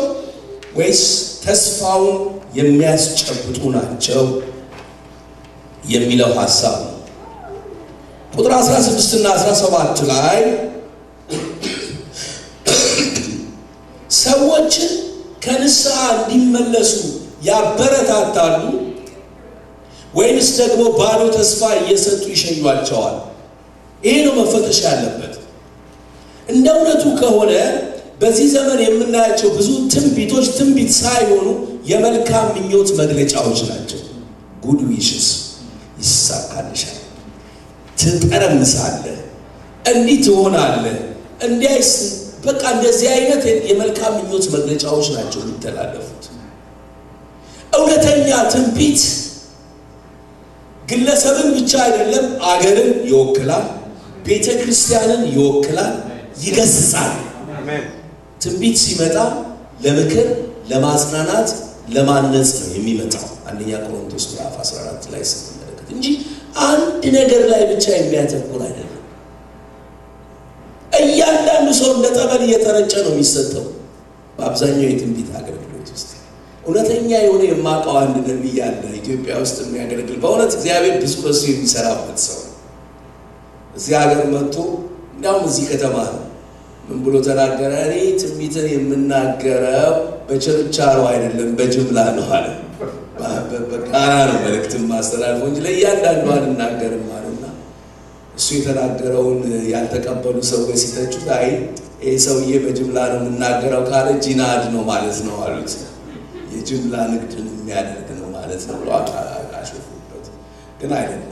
ወይስ ተስፋውን የሚያስጨብጡ ናቸው የሚለው ሐሳብ ነው ቁጥር 16 እና 17 ላይ ሰዎች ከንስሐ እንዲመለሱ ያበረታታሉ ወይስ ደግሞ ባዶ ተስፋ እየሰጡ ይሸኙዋቸዋል ይሄ ነው መፈተሽ ያለበት እንደውነቱ ከሆነ በዚህ ዘመን የምናያቸው ብዙ ትንቢቶች ትንቢት ሳይሆኑ የመልካም ምኞት መግለጫዎች ናቸው ጉድ ዊሽስ ይሳካልሻል ትጠረምሳለህ እንዲህ ትሆናለህ እንዲያይስ በቃ እንደዚህ አይነት የመልካም ምኞት መግለጫዎች ናቸው የሚተላለፉት እውነተኛ ትንቢት ግለሰብን ብቻ አይደለም አገርን ይወክላል ቤተክርስቲያንን ይወክላል ይገስጻል አሜን ትንቢት ሲመጣ ለምክር ለማጽናናት ለማነጽ ነው የሚመጣው አንደኛ ቆሮንቶስ ምዕራፍ 14 ላይ ስትመለከቱ እንጂ አንድ ነገር ላይ ብቻ የሚያተኩር አይደለም እያንዳንዱ ሰው እንደ ጠበል እየተረጨ ነው የሚሰጠው በአብዛኛው የትንቢት አገልግሎት ውስጥ እውነተኛ የሆነ የማቃው አንድ ነብይ ያለ ኢትዮጵያ ውስጥ የሚያገለግል በእውነት እግዚአብሔር ብዙ በሱ የሚሰራበት ሰው እዚህ ሀገር መጥቶ እንዳውም እዚህ ከተማ ነው ምን ብሎ ተናገረ እኔ ትንቢትን የምናገረው በችርቻሮ አይደለም በጅምላ ነው አለ በጋራ ነው መልእክትን ማስተላለፍ እንጂ ለእያንዳንዱ አልናገርም አለና እሱ የተናገረውን ያልተቀበሉ ሰዎች ሲተቹት አይ ይሄ ሰውዬ በጅምላ ነው የምናገረው ካለ ጂናድ ነው ማለት ነው አሉት የጅምላ ንግድን የሚያደርግ ነው ማለት ነው አሽፉበት ግን አይደለም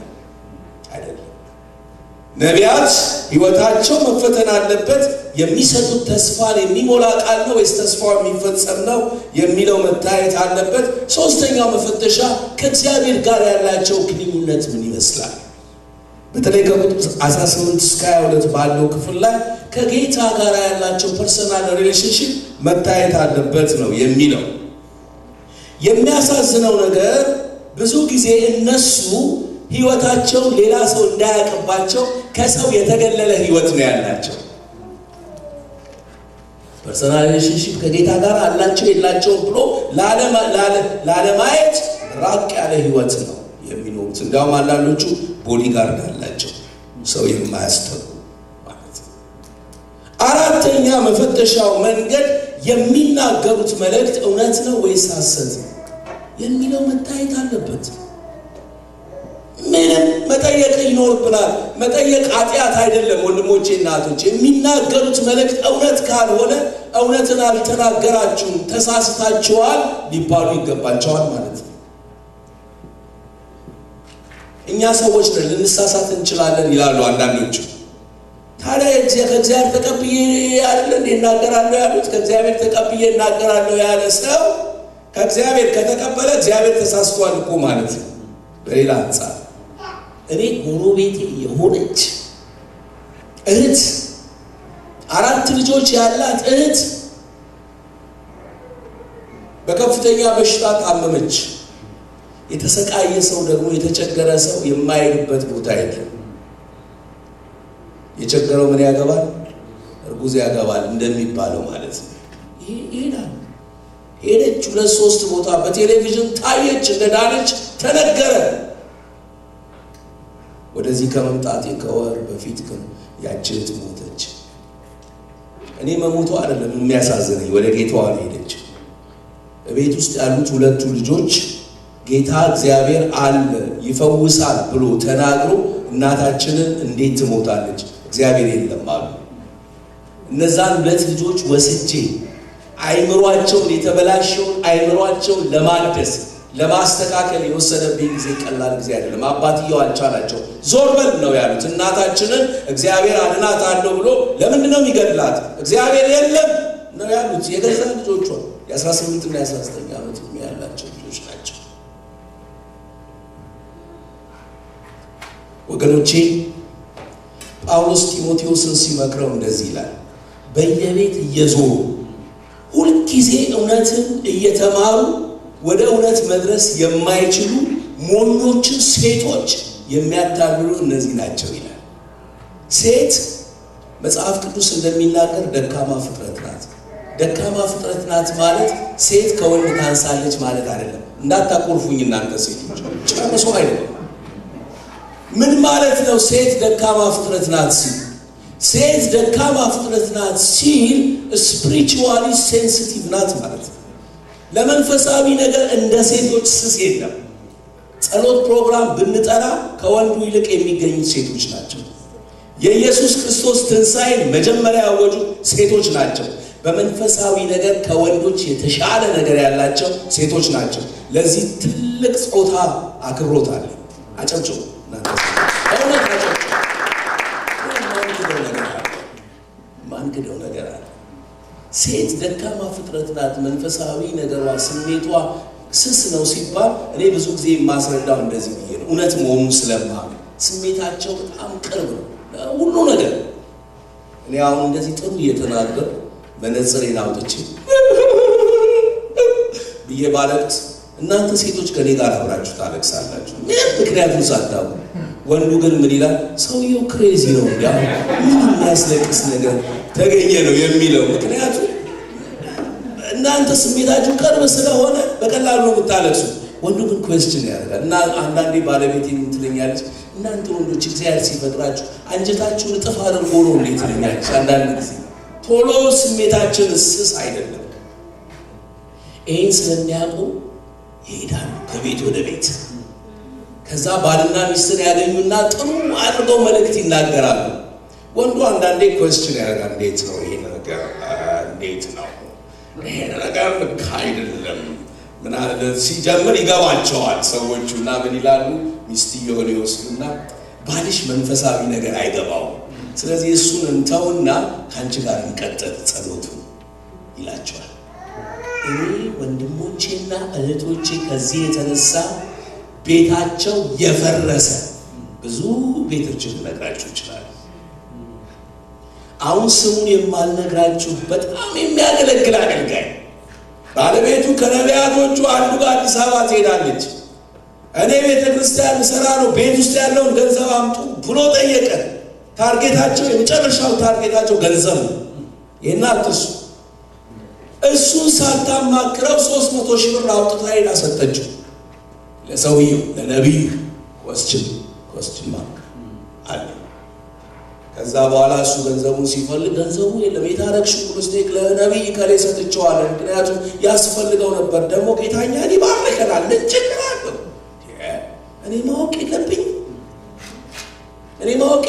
ነቢያት ህይወታቸው መፈተን አለበት የሚሰጡት ተስፋን የሚሞላ ቃል ነው ወይስ ተስፋው የሚፈጸም ነው የሚለው መታየት አለበት ሶስተኛው መፈተሻ ከእግዚአብሔር ጋር ያላቸው ግንኙነት ምን ይመስላል በተለይ ከቁጥር 18 እስከ 22 ባለው ክፍል ላይ ከጌታ ጋር ያላቸው ፐርሰናል ሪሌሽንሺፕ መታየት አለበት ነው የሚለው የሚያሳዝነው ነገር ብዙ ጊዜ እነሱ ህይወታቸው ሌላ ሰው እንዳያቀባቸው ከሰው የተገለለ ህይወት ነው ያላቸው ፐርሰናል ሪሌሽንሺፕ ከጌታ ጋር አላቸው የላቸው ብሎ ላለማየት ራቅ ያለ ህይወት ነው የሚኖሩት እንዳውም አንዳንዶቹ ቦዲጋርድ አላቸው ሰው የማያስተው ማለት ነው አራተኛ መፈተሻው መንገድ የሚናገሩት መልእክት እውነት ነው ወይስ ሐሰት ነው የሚለው መታየት አለበት ምንም መጠየቅ ይኖርብናል መጠየቅ ኃጢአት አይደለም ወንድሞቼ እናቶች የሚናገሩት መልእክት እውነት ካልሆነ እውነትን አልተናገራችሁም ተሳስታችኋል ሊባሉ ይገባቸዋል ማለት ነው እኛ ሰዎች ነን ልንሳሳት እንችላለን ይላሉ አንዳንዶቹ ታዲያ ከእግዚአብሔር ተቀብዬ አይደል እናገራለሁ ያሉት ከእግዚአብሔር ተቀብዬ እናገራለሁ ያለ ሰው ከእግዚአብሔር ከተቀበለ እግዚአብሔር ተሳስቷል እኮ ማለት ነው በሌላ አንፃር እኔ ጎረቤቴ የሆነች እህት 4 ልጆች ያላት እህት በከፍተኛ በሽታ ታመመች የተሰቃየ ሰው ደግሞ የተቸገረ ሰው የማይልበት ቦታ የለም የቸገረው ምን ያገባል እርጉዝ ያገባል እንደሚባለው ማለት ነው ይሄዳል ሄደች 2-3 ቦታ በቴሌቪዥን ታየች እንደዳነች ተነገረ ወደዚህ ከመምጣቴ ከወር በፊት ግን ያችት ሞተች። እኔ መሞቱ አይደለም የሚያሳዝነኝ፣ ወደ ጌታዋ ሄደች። በቤት ውስጥ ያሉት ሁለቱ ልጆች ጌታ እግዚአብሔር አለ ይፈውሳል ብሎ ተናግሮ እናታችንን እንዴት ትሞታለች እግዚአብሔር የለም አሉ። እነዛን ሁለት ልጆች ወስጄ አይምሯቸውን የተበላሸውን አይምሯቸውን ለማደስ ለማስተካከል የወሰደብኝ ጊዜ ቀላል ጊዜ አይደለም። አባትየው አልቻላቸው። ዞር በል ነው ያሉት። እናታችንን እግዚአብሔር አድናታለሁ ብሎ ለምንድን ነው የሚገድላት? እግዚአብሔር የለም ነው ያሉት። የገዛ ልጆቿ የ18 እና የ19 ዓመት ያላቸው ልጆች ናቸው። ወገኖቼ ጳውሎስ ጢሞቴዎስን ሲመክረው እንደዚህ ይላል፣ በየቤት እየዞሩ ሁልጊዜ እውነትን እየተማሩ ወደ እውነት መድረስ የማይችሉ ሞኞችን ሴቶች የሚያታልሉ እነዚህ ናቸው ይላል። ሴት መጽሐፍ ቅዱስ እንደሚናገር ደካማ ፍጥረት ናት። ደካማ ፍጥረት ናት ማለት ሴት ከወንድ ታንሳለች ማለት አይደለም። እንዳታቆርፉኝ እናንተ ሴቶች፣ ጨርሶ አይደለም። ምን ማለት ነው? ሴት ደካማ ፍጥረት ናት ሲል ሴት ደካማ ፍጥረት ናት ሲል ስፒሪቹዋሊ ሴንሲቲቭ ናት ማለት ነው። ለመንፈሳዊ ነገር እንደ ሴቶች ስስ የለም። ጸሎት ፕሮግራም ብንጠራ ከወንዱ ይልቅ የሚገኙት ሴቶች ናቸው። የኢየሱስ ክርስቶስ ትንሣኤን መጀመሪያ ያወጁ ሴቶች ናቸው። በመንፈሳዊ ነገር ከወንዶች የተሻለ ነገር ያላቸው ሴቶች ናቸው። ለዚህ ትልቅ ጾታ አክብሮት አለ። አጨብጭቡ እናንተ እውነት አጨብጭቡ። ማንክደው ነገር አለ። ሴት ደካማ ፍጥረት ናት። መንፈሳዊ ነገሯ ስሜቷ ስስ ነው ሲባል እኔ ብዙ ጊዜ የማስረዳው እንደዚህ ብዬ ነው፣ እውነት መሆኑን ስለማምን። ስሜታቸው በጣም ቅርብ ነው ሁሉ ነገር። እኔ አሁን እንደዚህ ጥሩ እየተናገር መነጽሬን አውጥቼ ብዬ ባለቅስ እናንተ ሴቶች ከኔ ጋር አብራችሁ ታለቅሳላችሁ፣ ምክንያቱም ሳታውቁ። ወንዱ ግን ምን ይላል? ሰውየው ክሬዚ ነው እንዴ? ምን የሚያስለቅስ ነገር ተገኘ ነው የሚለው። ምክንያቱም እናንተ ስሜታችሁ ቅርብ ስለሆነ በቀላሉ ነው የምታለቅሱ። ወንዱ ግን ኩዌስችን ያደርጋል። እና አንዳንዴ ባለቤቴ ትለኛለች፣ እናንተ ወንዶች እግዚአብሔር ሲፈጥራችሁ አንጀታችሁን እጥፍ አድርጎ ነው እንዴ ትለኛለች። አንዳንድ ጊዜ ቶሎ ስሜታችን ስስ አይደለም። ይህን ስለሚያውቁ ይሄዳሉ ከቤት ወደ ቤት። ከዛ ባልና ሚስትን ያገኙና ጥሩ አድርገው መልእክት ይናገራሉ። ወንዱ አንዳንዴ ኩዌስችን ያደርጋል። እንዴት ነው ይሄ ነገር? እንዴት ነው ይሄ ነገር? ልክ አይደለም ምን አለ ሲጀምር ይገባቸዋል ሰዎቹና ምን ይላሉ? ሚስትየውን ይወስዱና ባልሽ መንፈሳዊ ነገር አይገባውም፣ ስለዚህ እሱን እንተውና ካንቺ ጋር እንቀጥል ጸሎቱ ይላቸዋል። እኔ ወንድሞቼና እህቶቼ ከዚህ የተነሳ ቤታቸው የፈረሰ ብዙ ቤቶችን ልነግራችሁ ይችላል። አሁን ስሙን የማልነግራችሁ በጣም የሚያገለግል አገልጋይ ባለቤቱ ከነቢያቶቹ አንዱ ጋር አዲስ አበባ ትሄዳለች። እኔ ቤተክርስቲያን ልሰራ ነው፣ ቤት ውስጥ ያለውን ገንዘብ አምጡ ብሎ ጠየቀ። ታርጌታቸው የመጨረሻው ታርጌታቸው ገንዘብ ነው። ይሄን አትርሱ። እሱን ሳታማክረው 300 ሺህ ብር አውጥታ ሄዳ ሰጠችው ለሰውየው ለነቢዩ። ኮስችን ማክ አለ። ከዛ በኋላ እሱ ገንዘቡን ሲፈልግ ገንዘቡ የለም። የታረክሽው ክርስቲክ ለነቢይ ከሌ ሰጥቼዋለሁ፣ ምክንያቱም ያስፈልገው ነበር። ደግሞ ጌታኛ ይባርከናል እንጭቅራለሁ። እኔ ማወቅ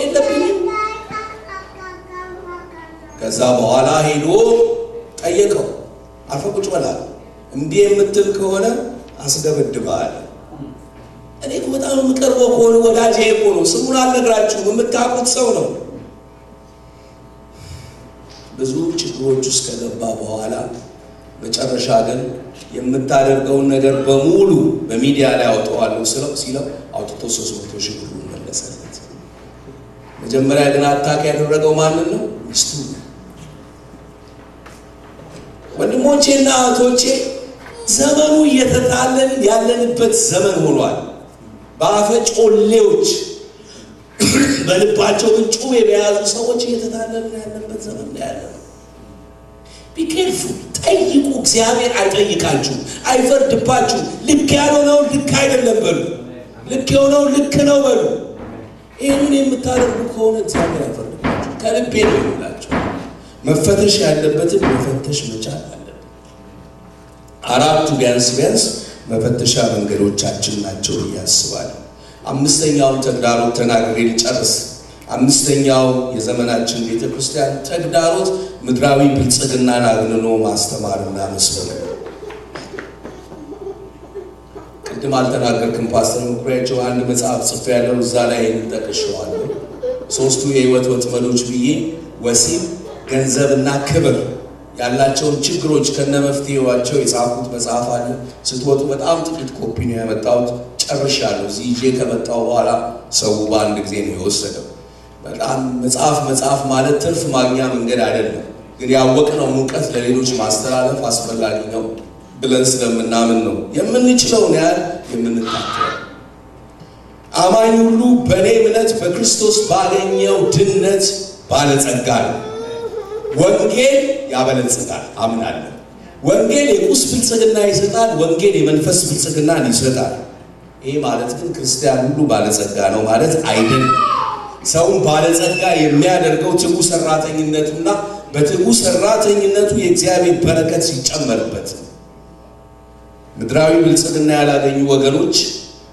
የለብኝም። ከዛ በኋላ ሄዶ ጠየቀው። አፈቁጭ በላል እንዴ የምትል ከሆነ አስደብድባል። እኔ በጣም የምቀርበው ከሆነ ወዳጄ እኮ ነው፣ ስሙን አልነግራችሁም፣ የምታውቁት ሰው ነው። ብዙ ችግሮች ውስጥ ከገባ በኋላ መጨረሻ ግን የምታደርገውን ነገር በሙሉ በሚዲያ ላይ አውጥተዋለሁ ሲለው አውጥቶ 300 ሺህ ብር መለሰለት። መጀመሪያ ግን አታክ ያደረገው ማንን ነው? ሚስቱ። ወንድሞቼና እህቶቼ ዘመኑ እየተጣለን ያለንበት ዘመን ሆኗል። በአፈጮሌዎች በልባቸው ጩቤ የያዙ ሰዎች እየተጣለን ያለበት ዘመን ነው ያለው። ቢ ኬርፉል። ጠይቁ። እግዚአብሔር አይጠይቃችሁ፣ አይፈርድባችሁ። ልክ ያልሆነው ልክ አይደለም በሉ፣ ልክ የሆነው ልክ ነው በሉ። ይሄንን የምታደርጉ ከሆነ እግዚአብሔር ያፈርዳችኋል። ከልቤ ነው የምላችሁ። መፈተሽ ያለበትን መፈተሽ መቻል አለብን። አራቱ ቢያንስ መፈተሻ መንገዶቻችን ናቸው ያስባል። አምስተኛው ተግዳሮት ተናግሬ ልጨርስ። አምስተኛው የዘመናችን ቤተክርስቲያን ተግዳሮት ምድራዊ ብልጽግናን አግንኖ ማስተማርና መስበክ። ቅድም አልተናገርኩም ፓስተር ምኩሪያቸው አንድ መጽሐፍ ጽፌ ያለው እዛ ላይ እንጠቅሻለሁ። ሶስቱ የህይወት ወጥመዶች ብዬ ወሲብ፣ ገንዘብና ክብር ያላቸውን ችግሮች ከነመፍትሄዋቸው የጻፉት መጽሐፍ አለ። ስትወጡ በጣም ጥቂት ኮፒ ነው ያመጣሁት። ጨርሻለሁ። እዚህ ይዤ ከመጣሁ በኋላ ሰው በአንድ ጊዜ ነው የወሰደው። በጣም መጽሐፍ ማለት ትርፍ ማግኛ መንገድ አይደለም፣ ግን ያወቅነው ሙቀት ለሌሎች ማስተላለፍ አስፈላጊ ነው ብለን ስለምናምን ነው የምንችለውን ያህል የምንታተው። አማኝ ሁሉ በእኔ እምነት በክርስቶስ ባገኘው ድነት ባለጸጋ ነው። ወንጌል ያበለጽጋል አምናለሁ። ወንጌል የቁስ ብልጽግና ይሰጣል። ወንጌል የመንፈስ ብልጽግናን ይሰጣል። ይሄ ማለት ግን ክርስቲያን ሁሉ ባለጸጋ ነው ማለት አይደለም። ሰውን ባለጸጋ የሚያደርገው ትጉ ሰራተኝነቱና በትጉ ሰራተኝነቱ የእግዚአብሔር በረከት ሲጨመርበት። ምድራዊ ብልጽግና ያላገኙ ወገኖች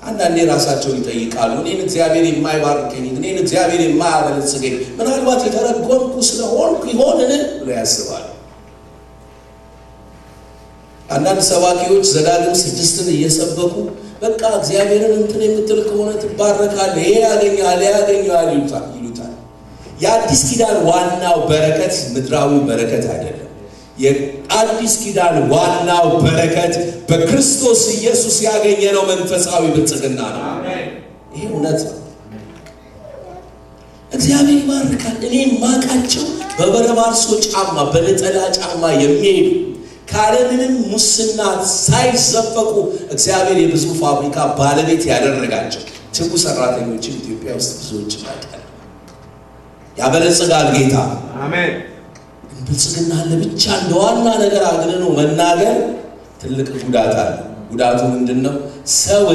አንዳንዴ ራሳቸውን ይጠይቃሉ። እኔን እግዚአብሔር የማይባርከኝ፣ እኔን እግዚአብሔር የማያበለጽገኝ ምናልባት የተረገምኩ ስለሆንኩ ይሆንን ብለው ያስባሉ። አንዳንድ ሰባኪዎች ዘዳግም 6ን እየሰበኩ በቃ እግዚአብሔርን እንትን የምትል ከሆነ ትባረካለህ፣ ይሄ ያገኛል ይሉታል። የአዲስ ኪዳን ዋናው በረከት ምድራዊ በረከት አይደለም። የአዲስ ኪዳን ዋናው በረከት በክርስቶስ ኢየሱስ ያገኘነው መንፈሳዊ ብልጽግና ነው። ይሄ እውነት ነው። እግዚአብሔር ይባርካል። እኔ ማቃቸው በበረባርሶ ጫማ በነጠላ ጫማ የሚሄዱ ካለምንም ሙስና ሳይዘፈቁ እግዚአብሔር የብዙ ፋብሪካ ባለቤት ያደረጋቸው ትጉ ሰራተኞችን ኢትዮጵያ ውስጥ ብዙዎች ናቸው። ያበለጽጋል ጌታ። አሜን። ብልጽግና ለብቻ እንደዋና ነገር አግንኖ መናገር ትልቅ ጉዳት አለ። ጉዳቱ ምንድነው? ሰው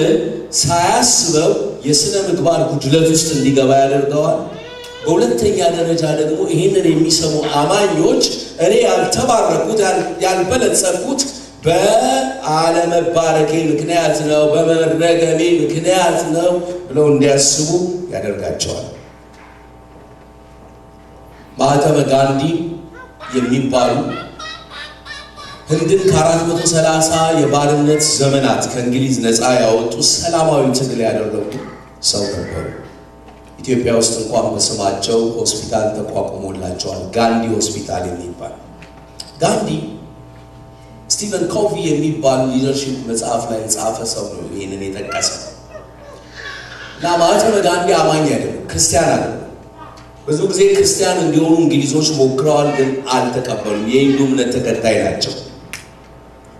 ሳያስበው የሥነ ምግባር ጉድለት ውስጥ እንዲገባ ያደርገዋል። በሁለተኛ ደረጃ ደግሞ ይሄንን የሚሰሙ አማኞች እኔ ያልተባረኩት ያልበለጸኩት በአለመባረኬ ምክንያት ነው፣ በመረገሜ ምክንያት ነው ብለው እንዲያስቡ ያደርጋቸዋል። ማህተመ ጋንዲ የሚባሉ ህንድን ከ430 የባርነት ዘመናት ከእንግሊዝ ነፃ ያወጡ ሰላማዊ ትግል ያደረጉ ሰው ነበሩ። ኢትዮጵያ ውስጥ እንኳን በስማቸው ሆስፒታል ተቋቁሞላቸዋል፣ ጋንዲ ሆስፒታል የሚባል። ጋንዲ ስቲቨን ኮቪ የሚባል ሊደርሺፕ መጽሐፍ ላይ የጻፈ ሰው ነው ይህንን የጠቀሰው። እና ማህተመ ጋንዲ አማኝ አይደለም፣ ክርስቲያን አይደለም። ብዙ ጊዜ ክርስቲያን እንዲሆኑ እንግሊዞች ሞክረዋል፣ ግን አልተቀበሉም። የሂንዱ እምነት ተከታይ ናቸው።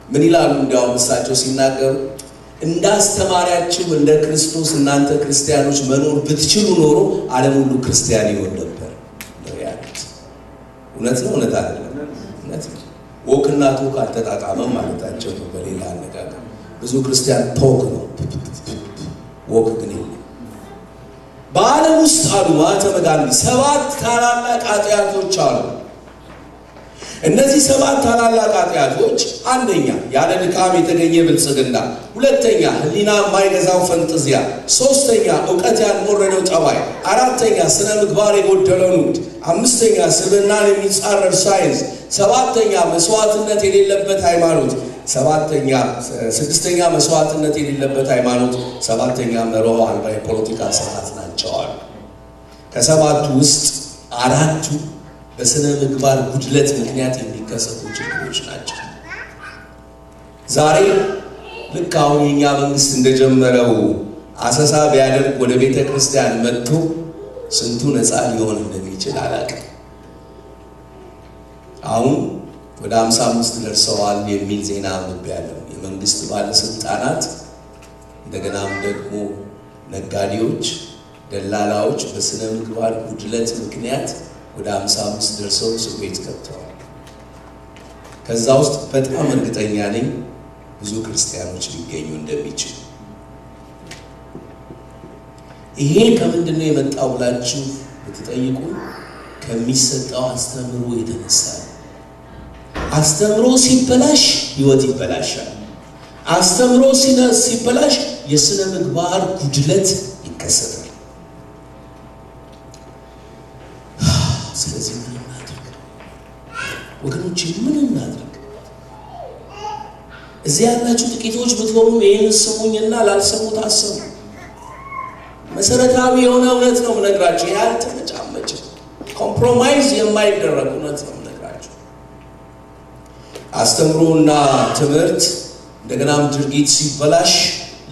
ምን ይላሉ? እንዲያውም እሳቸው ሲናገሩ እንዳስተማሪያችሁ እንደ ክርስቶስ እናንተ ክርስቲያኖች መኖር ብትችሉ ኖሮ ዓለም ሁሉ ክርስቲያን ይሆን ነበር ነው ያሉት። እውነት ነው? እውነት አይደለም? እውነት ነው። ወክና ቶክ አልተጣጣመም ማለታቸው ነው። በሌላ አነጋገር ብዙ ክርስቲያን ቶክ ነው፣ ወክ ግን የለም። በዓለም ውስጥ አሉ ማህተመ ጋንዲ 7 ታላላቅ ኃጢአቶች አሉ። እነዚህ 7 ታላላቅ ኃጢአቶች አንደኛ ያለ ድካም የተገኘ ብልጽግና፣ ሁለተኛ ህሊና የማይገዛው ፈንጠዚያ፣ ሶስተኛ ዕውቀት ያልሞረደው ጠባይ፣ አራተኛ ስነ ምግባር የጎደለው ንግድ፣ አምስተኛ ስብዕናን የሚጻረር ሳይንስ፣ ሰባተኛ መስዋዕትነት የሌለበት ሃይማኖት፣ ስድስተኛ መስዋዕትነት የሌለበት ሃይማኖት፣ ሰባተኛ መርሆ አልባ የፖለቲካ ስርዓት ናቸው አሉ። ከሰባቱ ውስጥ 4ቱ በስነ ምግባር ጉድለት ምክንያት የሚከሰቱ ችግሮች ናቸው። ዛሬ ልክ አሁን የኛ መንግስት እንደጀመረው አሰሳ ቢያደርግ ወደ ቤተ ክርስቲያን መጥቶ ስንቱ ነፃ ሊሆን እንደሚችል አላውቅም። አሁን ወደ 55 ደርሰዋል የሚል ዜና አንብቤያለሁ። የመንግስት ባለስልጣናት እንደገናም ደግሞ ነጋዴዎች፣ ደላላዎች በስነ ምግባር ጉድለት ምክንያት ወደ 55 ደርሰው እስር ቤት ገብተዋል። ከዛ ውስጥ በጣም እርግጠኛ ነኝ ብዙ ክርስቲያኖች ሊገኙ እንደሚችሉ። ይሄ ከምንድነው የመጣው ብላችሁ ብትጠይቁ ከሚሰጠው አስተምሮ የተነሳ አስተምሮ ሲበላሽ ህይወት ይበላሻል አስተምሮ ሲበላሽ የሥነ ምግባር ጉድለት ይከሰታል ስለዚህ ምን እናድርግ ወገኖች ምን እናድርግ እዚያ ያላችሁ ጥቂቶች ብትሆኑ ይሄን ስሙኝና ላልሰሙት አሰሙ መሰረታዊ የሆነ እውነት ነው የምነግራችሁ ያልተመጫመጭ ኮምፕሮማይዝ የማይደረግ እውነት ነው የምነግራችሁ አስተምሮና ትምህርት እንደገናም ድርጊት ሲበላሽ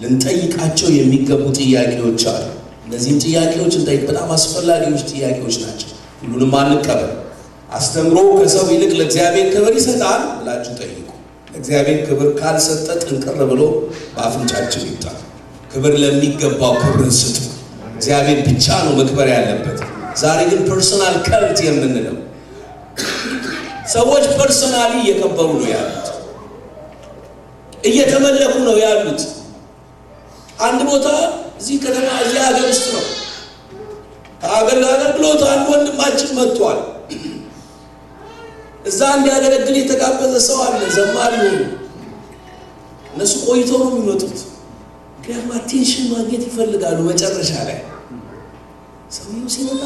ልንጠይቃቸው የሚገቡ ጥያቄዎች አሉ እነዚህን ጥያቄዎች እንጠይቅ በጣም አስፈላጊዎች ጥያቄዎች ናቸው ሁሉንም አንቀበል አስተምሮ ከሰው ይልቅ ለእግዚአብሔር ክብር ይሰጣል ብላችሁ ጠይቁ ለእግዚአብሔር ክብር ካልሰጠ ጥንቅር ብሎ በአፍንጫችን ይጣል ክብር ለሚገባው ክብርን ስጡ እግዚአብሔር ብቻ ነው መክበር ያለበት ዛሬ ግን ፐርሰናል ከልት የምንለው ሰዎች ፐርሰናሊ እየከበሩ ነው ያሉት እየተመለኩ ነው ያሉት አንድ ቦታ እዚህ ከተማ እዚህ ሀገር ውስጥ ነው አገልግሎት አንድ ወንድማችን መጥቷል እዛ እንዲያገለግል የተጋበዘ ሰው አለ ዘማሪ ነው እነሱ ቆይተው ነው የሚመጡት ምክንያቱም አቴንሽን ማግኘት ይፈልጋሉ መጨረሻ ላይ ሰውየው ሲመጣ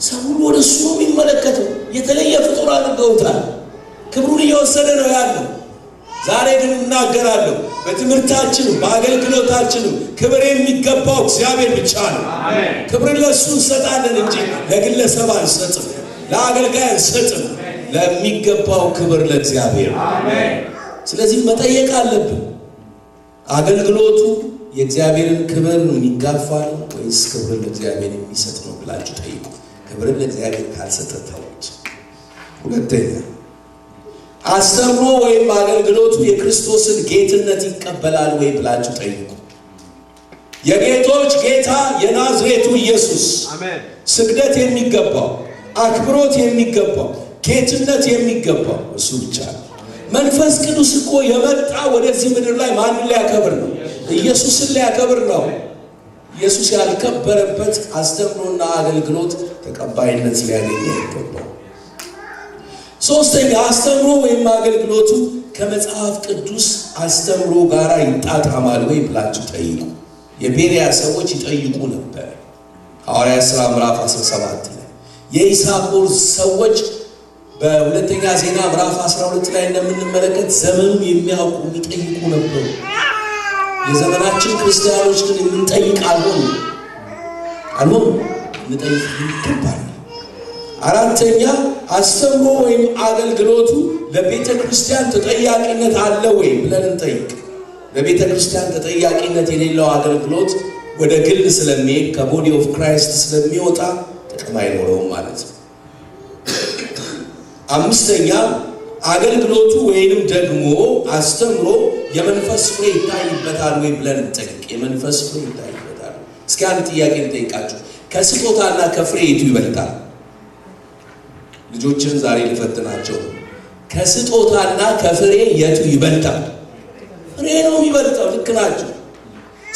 ሰው ወደ እሱ ነው የሚመለከተው የተለየ ፍጡር አድርገውታል ክብሩን እየወሰደ ነው ያለው ዛሬ ግን እናገራለሁ በትምህርታችን በአገልግሎታችን ክብር የሚገባው እግዚአብሔር ብቻ ነው አሜን ክብር ለሱ እንሰጣለን እንጂ ለግለሰብ አንሰጥም ለአገልጋይ አንሰጥም ለሚገባው ክብር ለእግዚአብሔር አሜን ስለዚህ መጠየቅ አለብን አገልግሎቱ የእግዚአብሔርን ክብር የሚጋፋ ነው ወይስ ክብር ለእግዚአብሔር የሚሰጥ ነው ብላችሁ ጠይቁ ክብር ለእግዚአብሔር ካልሰጠ ተውት ሁለተኛ አስተምሮ ወይም አገልግሎቱ የክርስቶስን ጌትነት ይቀበላል ወይ ብላችሁ ጠይቁ የጌቶች ጌታ የናዝሬቱ ኢየሱስ አሜን ስግደት የሚገባው አክብሮት የሚገባው ጌትነት የሚገባው እሱ ብቻ ነው መንፈስ ቅዱስ እኮ የመጣ ወደዚህ ምድር ላይ ማን ሊያከብር ነው ኢየሱስን ሊያከብር ነው ኢየሱስ ያልከበረበት አስተምሮና አገልግሎት ተቀባይነት ሊያገኝ አይገባው ሶስተኛ አስተምሮ ወይም አገልግሎቱ ከመጽሐፍ ቅዱስ አስተምሮ ጋር ይጣጣማል ወይ ብላችሁ ጠይቁ የቤሪያ ሰዎች ይጠይቁ ነበር ሐዋርያት ሥራ ምዕራፍ 17 ላይ የኢሳኮር ሰዎች በሁለተኛ ዜና ምዕራፍ 12 ላይ እንደምንመለከት ዘመኑን የሚያውቁ ይጠይቁ ነበር የዘመናችን ክርስቲያኖች ግን እንጠይቅ አልሆኑ እንጠይቅ ይገባል አራተኛ አስተምሮ ወይም አገልግሎቱ ለቤተ ክርስቲያን ተጠያቂነት አለ ወይ ብለን እንጠይቅ ለቤተ ክርስቲያን ተጠያቂነት የሌለው አገልግሎት ወደ ግል ስለሚሄድ ከቦዲ ኦፍ ክራይስት ስለሚወጣ ጥቅም አይኖረውም ማለት ነው አምስተኛ አገልግሎቱ ወይንም ደግሞ አስተምሮ የመንፈስ ፍሬ ይታይበታል ወይ ብለን እንጠይቅ የመንፈስ ፍሬ ይታይበታል እስኪ አንድ ጥያቄ ልጠይቃችሁ ከስጦታና ከፍሬ የቱ ይበልጣል ልጆችን ዛሬ ልፈትናቸው ከስጦታና ከፍሬ የቱ ይበልጣል ፍሬ ነው የሚበልጠው ልክ ናችሁ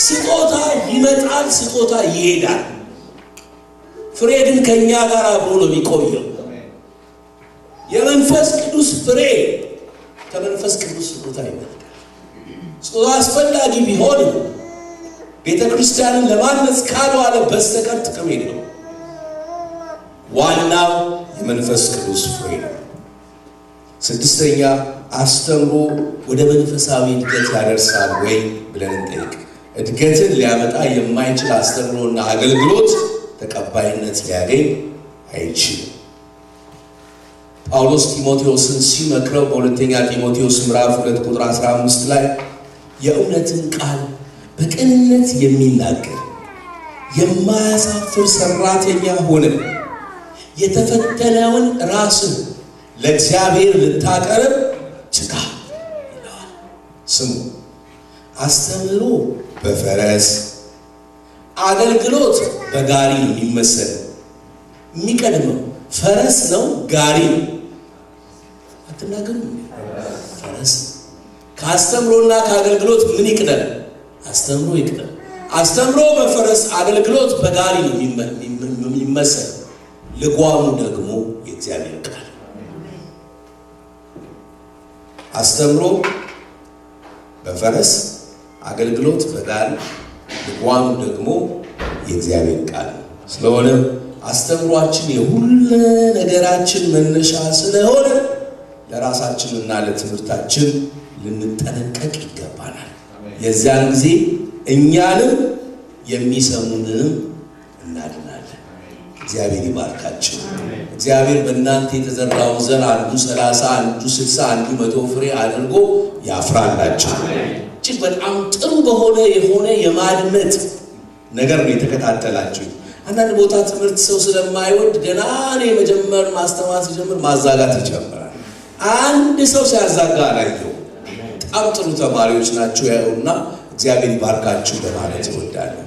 ስጦታ ይመጣል ስጦታ ይሄዳል ፍሬ ግን ከኛ ጋር አብሮ ነው የሚቆየው የመንፈስ ቅዱስ ፍሬ ከመንፈስ ቅዱስ ስጦታ ይበልጣል ስጦታ አስፈላጊ ቢሆን ቤተክርስቲያንን ለማነጽ ካልዋለ በስተቀር ጥቅም የለውም ዋናው የመንፈስ ቅዱስ ፍሬ ነው ስድስተኛ አስተምሮ ወደ መንፈሳዊ እድገት ያደርሳል ወይ ብለን እንጠይቅ እድገትን ሊያመጣ የማይችል አስተምሮና አገልግሎት ተቀባይነት ሊያገኝ አይችልም ጳውሎስ ጢሞቴዎስን ሲመክረው በሁለተኛ ጢሞቴዎስ ምዕራፍ 2 ቁጥር 15 ላይ የእውነትን ቃል በቅንነት የሚናገር የማያሳፍር ሰራተኛ ሆነ የተፈተነውን ራስን ለእግዚአብሔር ልታቀርብ ትጋ ይላል ስሙ አስተምሮ በፈረስ አገልግሎት በጋሪ የሚመሰል የሚቀድመው ፈረስ ነው ጋሪ ነው አትናገሩ ፈረስ ካስተምሮና ካገልግሎት ምን ይቀደም አስተምሮ ይቀደም አስተምሮ በፈረስ አገልግሎት በጋሪ ነው የሚመሰል ልጓሙ ደግሞ የእግዚአብሔር ቃል አስተምሮ በፈረስ አገልግሎት በጋሪ ልጓሙ ደግሞ የእግዚአብሔር ቃል ስለሆነ አስተምሯችን የሁሉ ነገራችን መነሻ ስለሆነ ለራሳችንና ለትምህርታችን ልንጠነቀቅ ይገባናል የዚያን ጊዜ እኛንም የሚሰሙንም እናድናለን እግዚአብሔር ይባርካችሁ እግዚአብሔር በእናንተ የተዘራው ዘር አንዱ 30 አንዱ 60 አንዱ 100 ፍሬ አድርጎ ያፍራላችሁ እጅግ በጣም ጥሩ የሆነ የማድመጥ ነገር ነው የተከታተላችሁ አንዳንድ ቦታ ትምህርት ሰው ስለማይወድ ገና ነው መጀመር ማስተማር ሲጀምር ማዛጋት ይጀምራል አንድ ሰው ሲያዛጋ አላየው በጣም ጥሩ ተማሪዎች ናቸው ያውና እግዚአብሔር ይባርካችሁ ለማለት እወዳለሁ